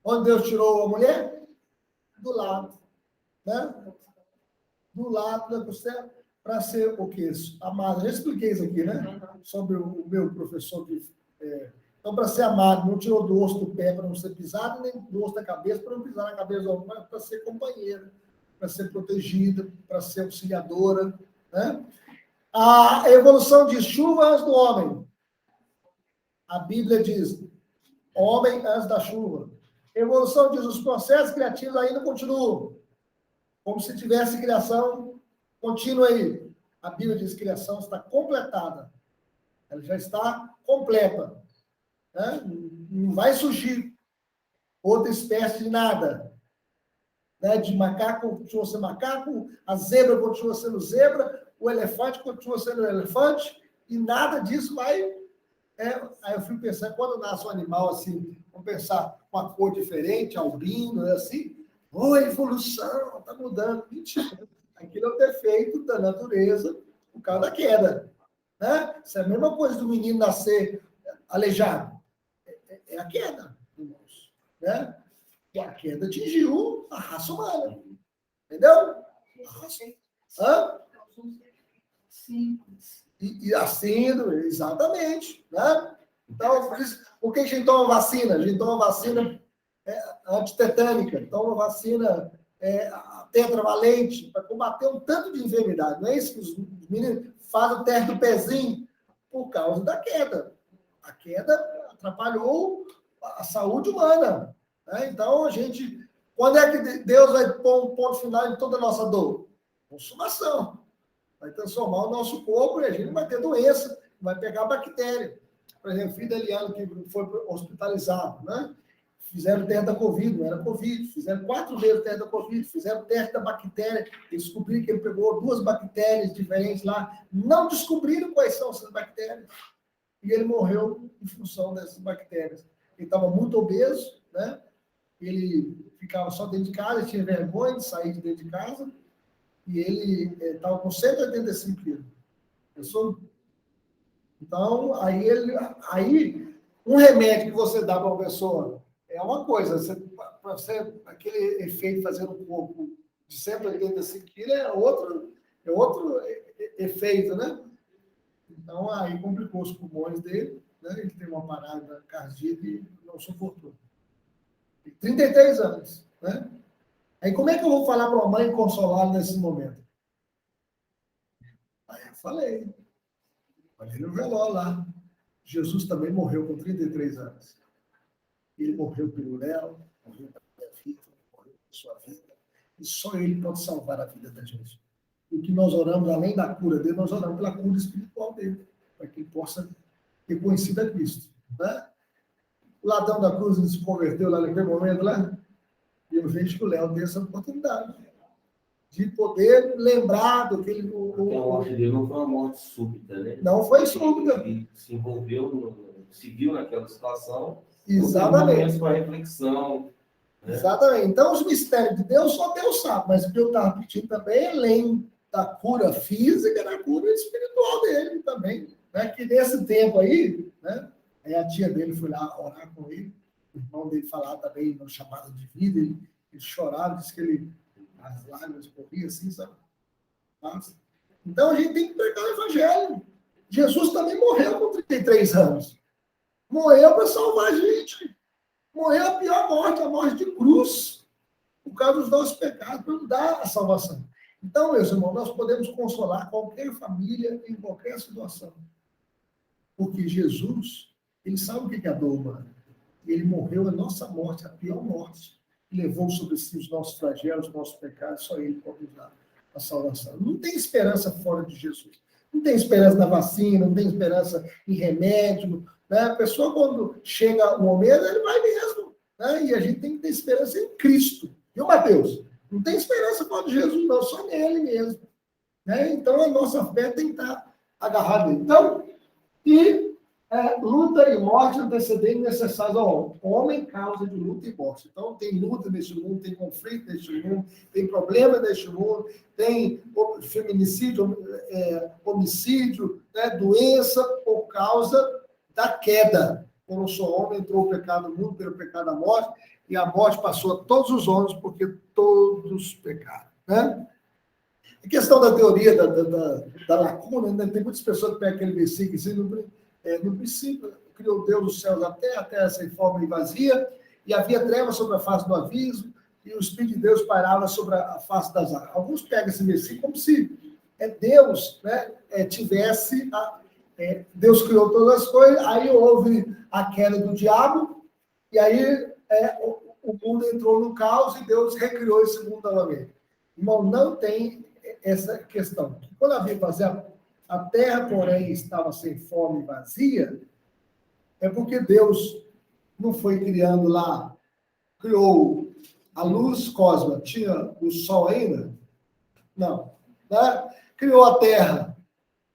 Onde Deus tirou a mulher? Do lado. Né? Do lado da costela, para ser o quê? Amado. Eu já expliquei isso aqui, né? Sobre o meu professor. Então, para ser amado, não tirou do osso do pé para não ser pisado, nem do osso da cabeça para não pisar na cabeça do homem, mas para ser companheira, para ser protegida, para ser auxiliadora. Né? A evolução diz chuva antes do homem. A Bíblia diz homem antes da chuva. A evolução diz os processos criativos ainda continuam. Como se tivesse criação contínua aí. A Bíblia diz que a criação está completada. Ela já está completa. Né? Não vai surgir outra espécie de nada. Né? De macaco continua sendo macaco, a zebra continua sendo zebra, o elefante continua sendo elefante, e nada disso vai... Aí eu fui pensar, quando nasce um animal assim, vamos pensar com uma cor diferente, albino, assim, evolução, está mudando. Mentira. Aquilo é o defeito da natureza por causa da queda. Né? Isso é a mesma coisa do menino nascer aleijado. É a queda, irmãos. Né? E a queda atingiu a raça humana. Entendeu? Hã? Simples. E a síndrome, exatamente. Né? Então, por que a gente toma vacina? A gente toma vacina antitetânica, toma vacina tetravalente, para combater um tanto de enfermidade. Não é isso que os meninos fazem o teste do pezinho por causa da queda. A queda atrapalhou a saúde humana. Né? Então, quando é que Deus vai pôr um ponto final em toda a nossa dor? Consumação. Vai transformar o nosso corpo e a gente não vai ter doença, não vai pegar bactéria. Por exemplo, o filho da Eliana, que foi hospitalizado, né? Fizeram o teste da Covid, não era Covid. Fizeram 4 vezes o teste da Covid, fizeram o teste da bactéria, eles descobriram que ele pegou 2 bactérias diferentes lá, não descobriram quais são essas bactérias. E ele morreu em função dessas bactérias. Ele estava muito obeso, né? Ele ficava só dentro de casa, tinha vergonha de sair de dentro de casa, e ele estava com 185 quilos. Então, aí um remédio que você dá para uma pessoa é uma coisa, aquele efeito fazer no corpo de 185 quilos é outro efeito, né? Então, aí complicou os pulmões dele, né? Ele teve uma parada cardíaca e não suportou. 33 anos, né? Aí como é que eu vou falar para uma mãe consolá-lo nesse momento? Aí eu falei no velório lá. Jesus também morreu com 33 anos. Ele morreu pelo Léo, morreu pela minha vida, morreu pela sua vida. E só ele pode salvar a vida da gente. E o que nós oramos, além da cura dele, nós oramos pela cura espiritual dele, para que ele possa ter conhecido a Cristo. Né? O ladrão da cruz se converteu lá naquele momento, lá. E eu vejo que o Léo tem essa oportunidade de poder lembrar do que ele... Porque a morte dele não foi uma morte súbita, né? Não foi súbita. Ele se envolveu, se viu naquela situação. Exatamente. Para reflexão. Né? Exatamente. Então, os mistérios de Deus, só Deus sabe. Mas o que eu estava pedindo também, além da cura física, da cura espiritual dele também. Né? Que nesse tempo aí, né? Aí a tia dele foi lá orar com ele. O irmão dele falava também no chamado de vida, ele chorava, disse que as lágrimas corriam assim, sabe? Mas, então a gente tem que pregar o evangelho. Jesus também morreu com 33 anos. Morreu para salvar a gente. Morreu a pior morte, a morte de cruz, por causa dos nossos pecados, para nos dar a salvação. Então, meus irmãos, nós podemos consolar qualquer família em qualquer situação. Porque Jesus, ele sabe o que é a dor humana. Ele morreu a nossa morte, a pior morte. Levou sobre si os nossos flagelos, os nossos pecados, só ele pode nos dar a salvação. Não tem esperança fora de Jesus. Não tem esperança na vacina, não tem esperança em remédio. Né? A pessoa, quando chega o momento, ele vai mesmo. Né? E a gente tem que ter esperança em Cristo. Viu, Mateus? Não tem esperança fora de Jesus, não, só nele mesmo. Né? Então, a nossa fé tem que estar agarrada nele. Então, luta e morte antecedem necessários ao homem, causa de luta e morte. Então, tem luta neste mundo, tem conflito neste mundo, tem problema neste mundo, tem feminicídio, homicídio, né, doença por causa da queda. Quando sou homem, entrou o pecado no mundo pelo pecado da morte, e a morte passou a todos os homens, porque todos pecaram. Né? A questão da teoria da lacuna, né? Tem muitas pessoas que pegam aquele versículo assim, no princípio, criou Deus os céus e a terra sem forma e vazia, e havia trevas sobre a face do abismo, e o Espírito de Deus pairava sobre a face das águas. Alguns pegam esse versículo como se Deus, né, tivesse... Deus criou todas as coisas, aí houve a queda do diabo, e aí o mundo entrou no caos e Deus recriou esse mundo novamente. Irmão, não tem essa questão. Quando a Bíblia fazia a terra, porém, estava sem fome e vazia, é porque Deus não foi criando lá, criou a luz cósmica, tinha o sol ainda? Não. Né? Criou a terra,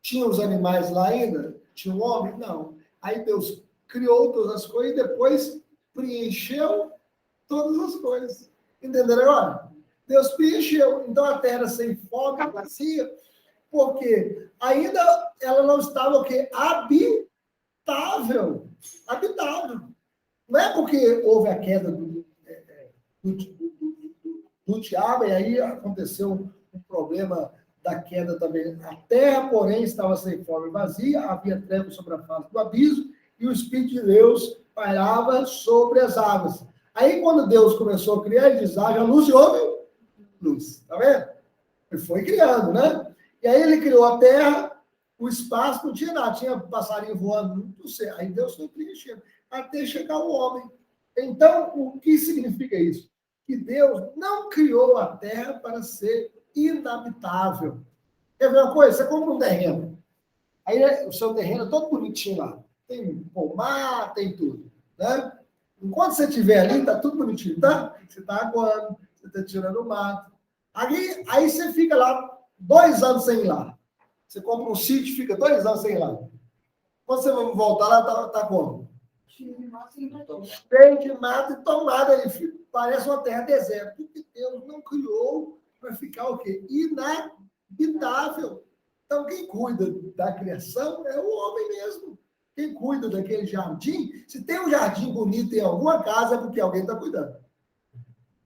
tinha os animais lá ainda? Tinha o homem? Não. Aí Deus criou todas as coisas e depois preencheu todas as coisas. Entenderam agora? Deus preencheu. Então a terra sem fome e vazia, porque ainda ela não estava o quê? Habitável. Habitável. Não é porque houve a queda do diabo e aí aconteceu um problema da queda também. A terra, porém, estava sem forma e vazia, havia trevas sobre a face do abismo, e o Espírito de Deus pairava sobre as águas. Aí, quando Deus começou a criar, ele diz, haja luz e houve luz. Tá vendo? Ele foi criando, né? E aí ele criou a terra, o espaço, não tinha nada, tinha passarinho voando, não sei. Aí Deus foi preenchendo, até chegar o homem. Então, o que significa isso? Que Deus não criou a terra para ser inabitável. Quer ver uma coisa? Você compra um terreno. Aí o seu terreno é todo bonitinho lá. Tem pomar, tem tudo. Né? Enquanto você estiver ali, está tudo bonitinho, tá? Você está aguando, você está tirando o mato. Aí você fica lá 2 anos sem ir lá. Você compra um sítio, fica 2 anos sem ir lá. Quando você vai voltar lá, tá como? Cheio de mato e tomada. Ele parece uma terra deserta. Porque Deus não criou para ficar o quê? Inabitável. Então, quem cuida da criação é o homem mesmo. Quem cuida daquele jardim, se tem um jardim bonito em alguma casa, é porque alguém está cuidando.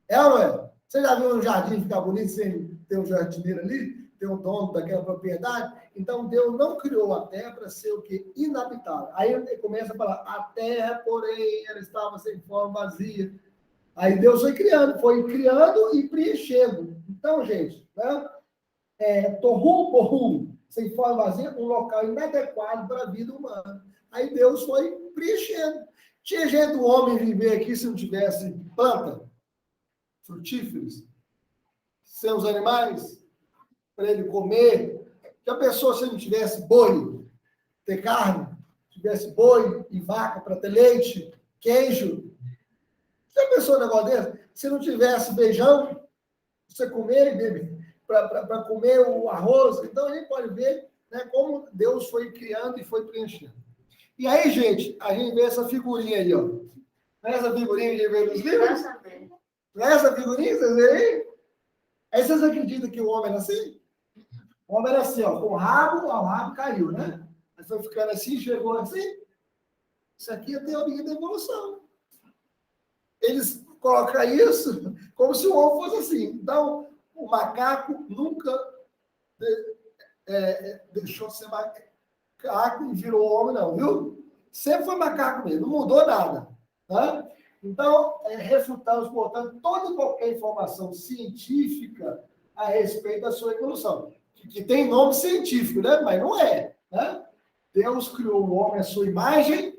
É ou não é? Você já viu um jardim ficar bonito sem ter um jardineiro ali? Ter um dono daquela propriedade? Então, Deus não criou a terra para ser o quê? Inabitável. Aí ele começa a falar, a terra, porém, ela estava sem forma, vazia. Aí Deus foi criando e preenchendo. Então, gente, né? Torru, sem forma vazia, um local inadequado para a vida humana. Aí Deus foi preenchendo. Tinha jeito do homem viver aqui se não tivesse planta, frutíferos, sem os animais, para ele comer. Já pensou se não tivesse boi, ter carne? Tivesse boi e vaca para ter leite, queijo? Já pensou um negócio desse? Se não tivesse feijão, você comer e beber, para comer o arroz. Então, a gente pode ver, né, como Deus foi criando e foi preenchendo. E aí, gente, a gente vê essa figurinha aí, ó. Não é essa figurinha que a gente vê nos livros? Não é essa figurinha, vocês veem aí? Aí vocês acreditam que o homem era assim? O homem era assim, ó, com o rabo caiu, né? Aí foi ficando assim, chegou assim. Isso aqui é a teoria da evolução. Eles colocam isso como se o homem fosse assim. Então, o macaco nunca deixou de ser macaco e virou homem, não, viu? Sempre foi macaco mesmo, não mudou nada. Tá? Então, refutamos, portanto, toda e qualquer informação científica a respeito da sua evolução. Que tem nome científico, né? Mas não é. Né? Deus criou o homem à sua imagem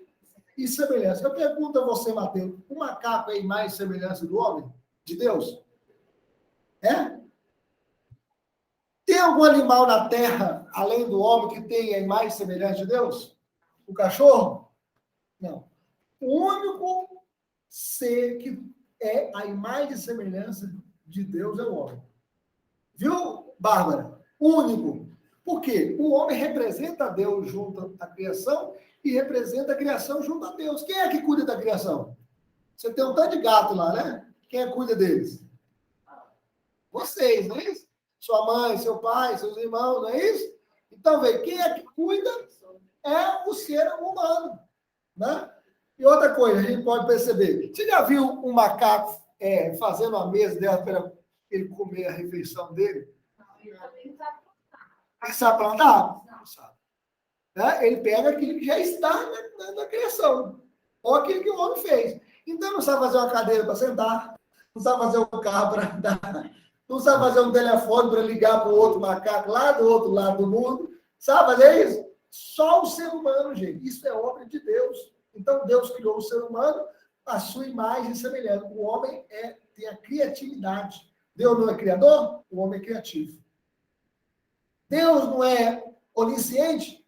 e semelhança. Eu pergunto a você, Mateus, o macaco é a imagem e semelhança do homem? De Deus? É? Tem algum animal na Terra, além do homem, que tenha a imagem e semelhança de Deus? O cachorro? Não. O único ser que é a imagem e semelhança de Deus é o homem. Viu, Bárbara? Único. Por quê? O homem representa a Deus junto à criação e representa a criação junto a Deus. Quem é que cuida da criação? Você tem um tanto de gato lá, né? Quem é que cuida deles? Vocês, não é isso? Sua mãe, seu pai, seus irmãos, não é isso? Então, vê, quem é que cuida é o ser humano, né? E outra coisa, a gente pode perceber, você já viu um macaco fazendo a mesa dela para ele comer a refeição dele? Ele sabe plantar? Não sabe. Né? Ele pega aquilo que já está na criação, ou aquilo que o homem fez. Então, não sabe fazer uma cadeira para sentar, não sabe fazer um carro para andar, não sabe fazer um telefone para ligar para o outro macaco lá do outro lado do mundo. Sabe fazer isso? Só o ser humano, gente. Isso é obra de Deus. Então, Deus criou o ser humano à sua imagem e semelhança. O homem tem a criatividade. Deus não é criador? O homem é criativo. Deus não é onisciente?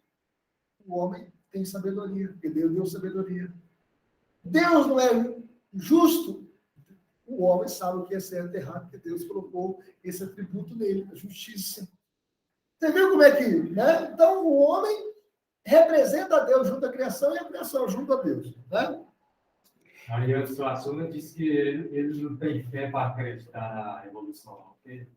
O homem tem sabedoria, porque Deus deu sabedoria. Deus não é justo? O homem sabe o que é certo e errado, porque Deus colocou esse atributo nele, a justiça. Você viu como é que, né? Então, o homem representa a Deus junto à criação e a criação junto a Deus, né? Ariano Suassuna disse que ele não tem fé para acreditar na evolução. Ele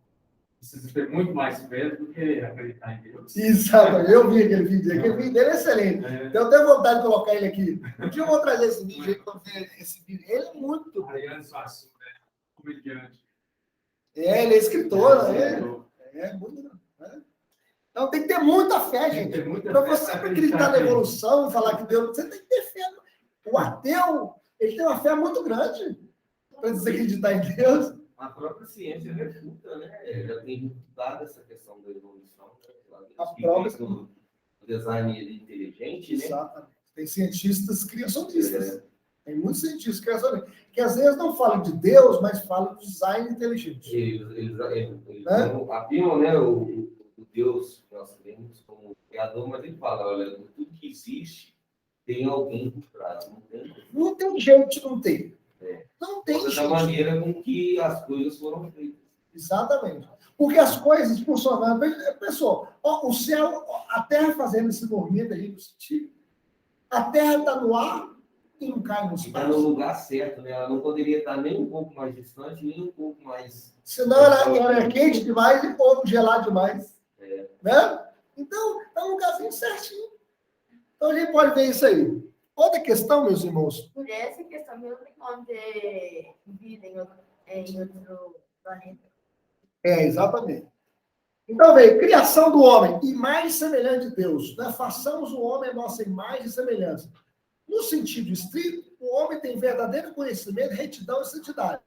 precisa ter muito mais fé do que acreditar em Deus. Exato, eu vi aquele vídeo. Aquele vídeo dele é excelente. Tenho até vontade de colocar ele aqui. Um dia eu vou trazer esse vídeo aí para ver esse vídeo. Ele é muito. Ariano Suassuna, comediante. Ele é escritor, né? É muito grande. Né? Então tem que ter muita fé, gente. Tem muita Para fé você pra acreditar na nisso. evolução e falar que Deus, você tem que ter fé. O ateu, ele tem uma fé muito grande para desacreditar em Deus. A própria ciência refuta, né? Já tem refutado essa questão da evolução. A Que própria- fez o design inteligente, né? Exatamente. Tem cientistas criacionistas. Tem muitos cientistas criacionistas que às vezes não falam de Deus, mas falam do design inteligente. Eles Né? afirmam, né, o Deus que nós temos como criador, mas ele fala, olha, tudo que existe tem alguém por trás. Não tem jeito de não ter. É. Não tem Da jeito. maneira com que as coisas foram feitas. Exatamente. Porque as coisas funcionando. Pessoal, ó, o céu, a Terra fazendo esse movimento aí no sentido. A Terra está no ar e não cai no Está no espaço. lugar certo, né? Ela não poderia estar nem um pouco mais distante, nem um pouco mais. Senão ela é quente demais e ou gelado demais. Né? Então, é um lugarzinho certinho. Então, a gente pode ver isso aí. Outra questão, meus irmãos. Por essa questão, não tem como ter vida em outro planeta. Exatamente. Então, veio, criação do homem, imagem e semelhança de Deus. Né? Façamos o homem a nossa imagem e semelhança. No sentido estrito, o homem tem verdadeiro conhecimento, retidão e santidade.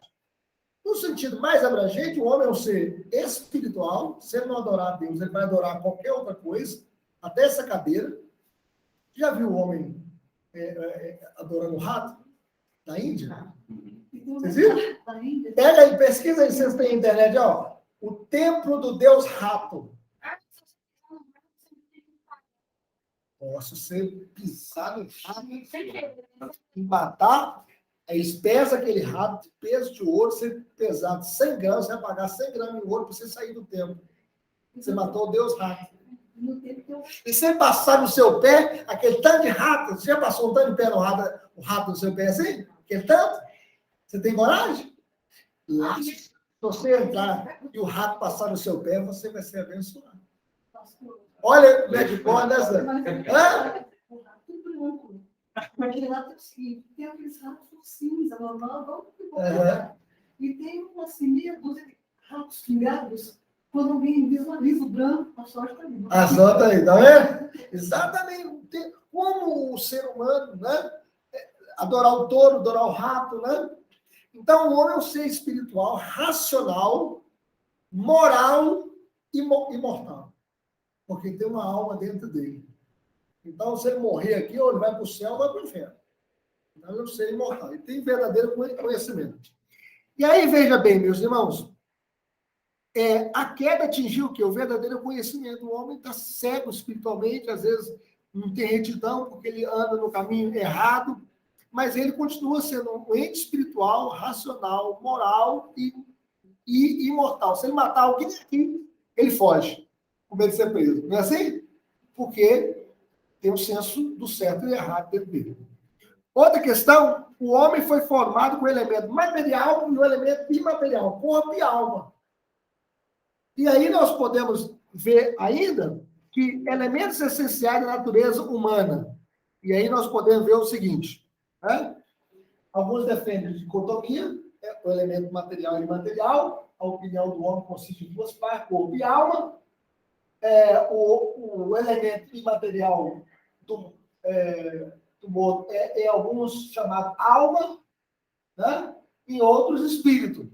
No sentido mais abrangente, o homem é um ser espiritual. Se ele não adorar a Deus, ele vai adorar qualquer outra coisa, até essa cadeira. Já viu o homem adorando o rato na Índia? Vocês viram? Pega aí, pesquisa aí, vocês têm internet, ó. O templo do Deus rato. Posso ser pisado e matar, aí pesa aquele rato, peso de ouro, ser pesado 100 gramas, você vai pagar 100 gramas de ouro para você sair do templo. Você matou o Deus rato. E você passar no seu pé, aquele tanto de rato, você já passou um tanto de pé no rato, o rato no seu pé assim? Aquele tanto? Você tem coragem? Lá, se você entrar e o rato passar no seu pé, você vai ser abençoado. Olha como é que pode nessa. O rato branco. Aquele rato assim, tem aqueles ratos cinza, normal, e tem assim, meia dúzia de ratos pingados. Quando alguém visualiza o branco, a sorte está vindo. A sorte está aí, tá vendo? Exatamente. Como o ser humano, né? Adorar o touro, adorar o rato, né? Então, o homem é um ser espiritual, racional, moral e imortal. Porque tem uma alma dentro dele. Então, se ele morrer aqui, ou ele vai para o céu ou vai para o inferno. Então, ele é um ser imortal. Ele tem verdadeiro conhecimento. E aí, veja bem, meus irmãos, a queda atingiu o quê? O verdadeiro conhecimento. O homem está cego espiritualmente, às vezes não tem retidão, porque ele anda no caminho errado, mas ele continua sendo um ente espiritual, racional, moral e imortal. Se ele matar alguém aqui, ele foge, com medo de ser preso. Não é assim? Porque tem um senso do certo e errado dentro dele. Outra questão, o homem foi formado com o elemento material e o elemento imaterial, corpo e alma. E aí nós podemos ver ainda que elementos essenciais da natureza humana. E aí nós podemos ver o seguinte, né? Alguns defendem a dicotomia, o elemento material e imaterial. A opinião do homem consiste em duas partes, corpo e alma. O elemento imaterial do morto alguns chamados alma, né? E outros espírito.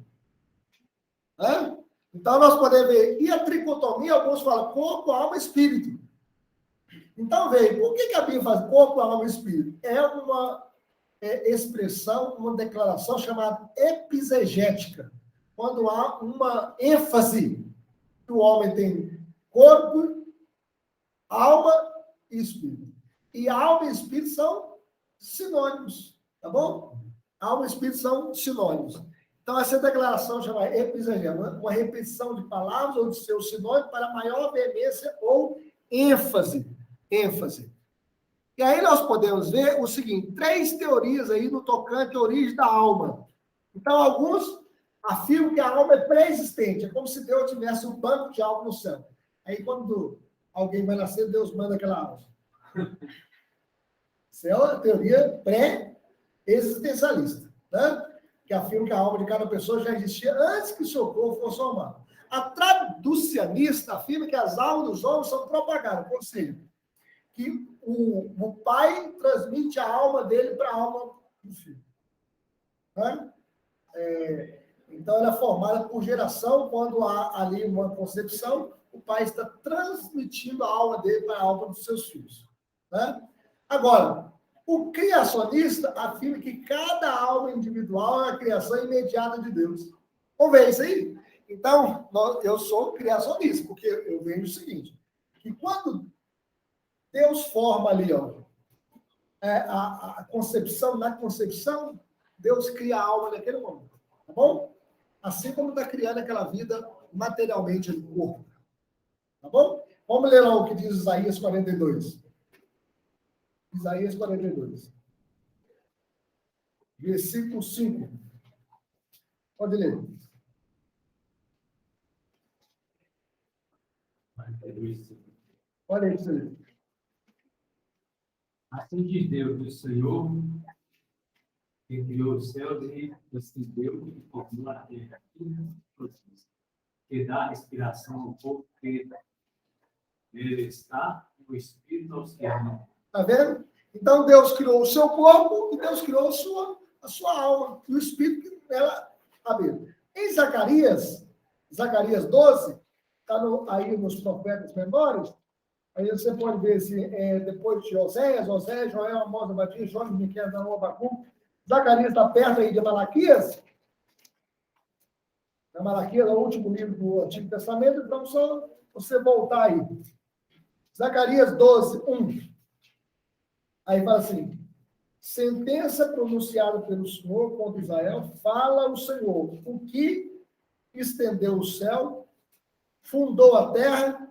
Né? Então, nós podemos ver, e a tricotomia, alguns falam corpo, alma e espírito. Então, veja, por que a Bíblia faz corpo, alma e espírito? É uma expressão, uma declaração chamada episegética, quando há uma ênfase que o homem tem corpo, alma e espírito. E alma e espírito são sinônimos, tá bom? Alma e espírito são sinônimos. Então, essa declaração chama episegética, uma repetição de palavras ou de seus sinônimos para maior veemência ou ênfase. E aí nós podemos ver o seguinte, 3 teorias aí no tocante à origem da alma. Então, alguns afirmam que a alma é pré-existente, é como se Deus tivesse um banco de alma no céu. Aí, quando alguém vai nascer, Deus manda aquela alma. Isso é uma teoria pré-existencialista, né? Que afirma que a alma de cada pessoa já existia antes que o seu corpo fosse formado. A traducianista afirma que as almas dos homens são propagadas, ou seja, que o pai transmite a alma dele para a alma do filho. Né? Então, ela é formada por geração, quando há ali uma concepção, o pai está transmitindo a alma dele para a alma dos seus filhos. Né? Agora, o criacionista afirma que cada alma individual é a criação imediata de Deus. Vamos ver isso aí? Então, eu sou criacionista, porque eu vejo o seguinte, que quando Deus forma ali, ó, a concepção, na concepção, Deus cria a alma naquele momento, tá bom? Assim como está criando aquela vida materialmente no corpo, tá bom? Vamos ler lá o que diz Isaías 42. Isaías 42. Versículo 5. Pode ler. Olha aí, você lê. Assim diz Deus, o Senhor, que criou os céus e estendeu e formou a terra, que dá respiração ao povo que nele está, o Espírito aos que amam. Tá vendo? Então, Deus criou o seu corpo e Deus criou a sua alma. E o Espírito que ela habita. Em Zacarias 12, está aí nos profetas menores, aí você pode ver depois de Oséias, Joel, Amós, Abadias, João, Miqueias, Naum, Abacuque. Zacarias está perto aí de Malaquias. Malaquias é o último livro do Antigo Testamento, então só você voltar aí. Zacarias 12, 1. Aí fala assim, sentença pronunciada pelo Senhor contra Israel, fala o Senhor, o que estendeu o céu, fundou a terra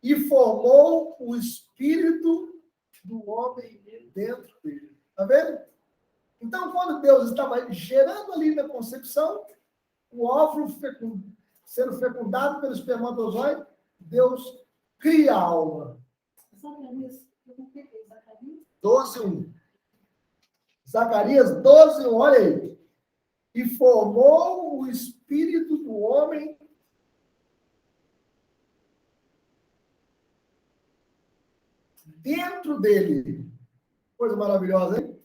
e formou o espírito do homem dentro dele. Está vendo? Então, quando Deus estava gerando ali na concepção, o óvulo sendo fecundado pelo espermatozoide, Deus cria a alma. Zacarias 12, 1. Zacarias 12, 1, olha aí. E formou o espírito do homem dentro dele. Coisa maravilhosa, hein?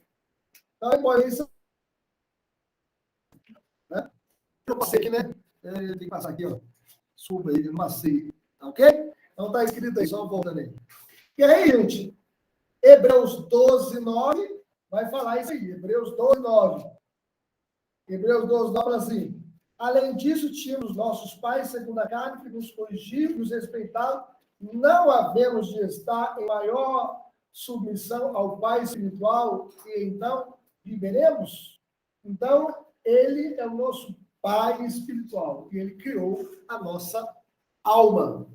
Então, pode isso. Né? Eu passei aqui, né? Tem que passar aqui, ó. Suba aí, não passei. Tá ok? Então tá escrito aí, só voltando aí. E aí, gente, Hebreus 12, 9, vai falar isso aí. Hebreus 12, 9. Hebreus 12, 9 fala assim. Além disso, tínhamos nossos pais, segundo a carne, que nos corrigiam, nos respeitavam. Não havemos de estar em maior submissão ao Pai espiritual e então viveremos? Então, ele é o nosso Pai espiritual e ele criou a nossa alma.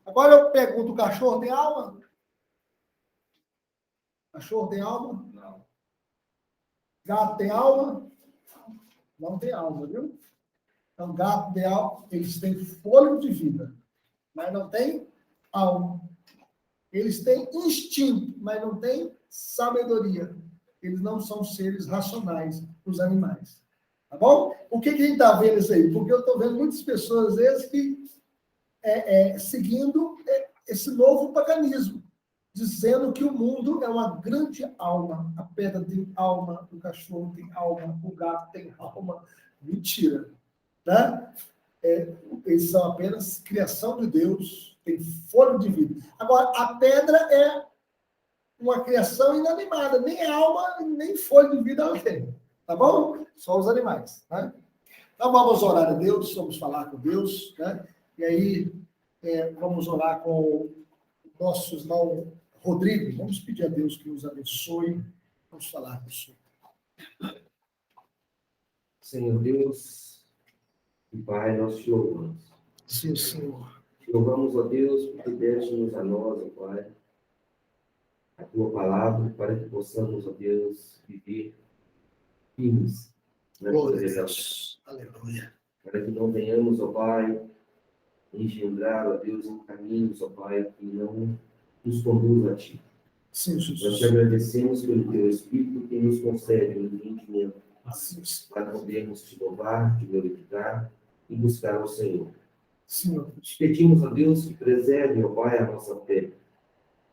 Agora eu pergunto, o cachorro tem alma? Cachorro tem alma? Não. Gato tem alma? Não tem alma, viu? Então, gato tem alma, eles têm fôlego de vida, mas não tem alma. Eles têm instinto, mas não têm sabedoria. Eles não são seres racionais, os animais. Tá bom? Por que a gente está vendo isso aí? Porque eu estou vendo muitas pessoas, às vezes, que seguindo esse novo paganismo, dizendo que o mundo é uma grande alma. A pedra tem alma, o cachorro tem alma, o gato tem alma. Mentira. Né? Eles são apenas criação de Deus, tem fôlego de vida. Agora, a pedra é uma criação inanimada, nem alma, nem fôlego de vida ela tem. Tá bom? Só os animais. Né? Então, vamos orar a Deus, vamos falar com Deus, né? E aí, vamos orar com o nosso irmão Rodrigo. Vamos pedir a Deus que nos abençoe. Vamos falar com o Senhor. Senhor Deus e Pai, nós te louvamos. Sim, Senhor. Te louvamos, ó Deus, porque deste-nos a nós, ó Pai, a tua palavra, para que possamos, ó Deus, viver firmes na tua Glória a revelação. Deus. Aleluia. Para que não venhamos, ó Pai, engendrar, ó Deus, em caminhos, ó Pai, que não nos conduz a Ti. Sim, Nós te Jesus. agradecemos pelo Teu Espírito que nos concede o entendimento Sim, para podermos Te louvar, Te glorificar e buscar ao Senhor. Senhor. Pedimos a Deus que preserve, ó Pai, a nossa fé,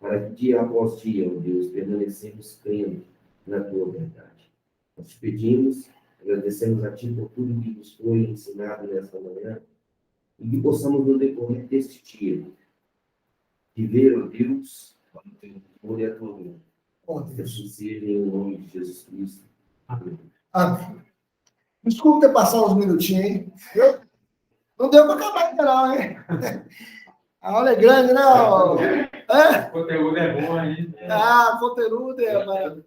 para que dia após dia, ó Deus, permanecemos crendo na tua verdade. Nós te pedimos, agradecemos a Ti por tudo que nos foi ensinado nesta manhã, e que possamos, no decorrer deste dia, viver, ó Deus, para o teu amor e a tua glória. Ó Que Deus. assim seja em nome de Jesus Cristo. Amém. Amém. Desculpa ter passado uns minutinhos, hein? Não deu para acabar ainda não, hein? A aula é grande, né? Ó? O conteúdo é bom ainda. Ah, conteúdo é maravilhoso.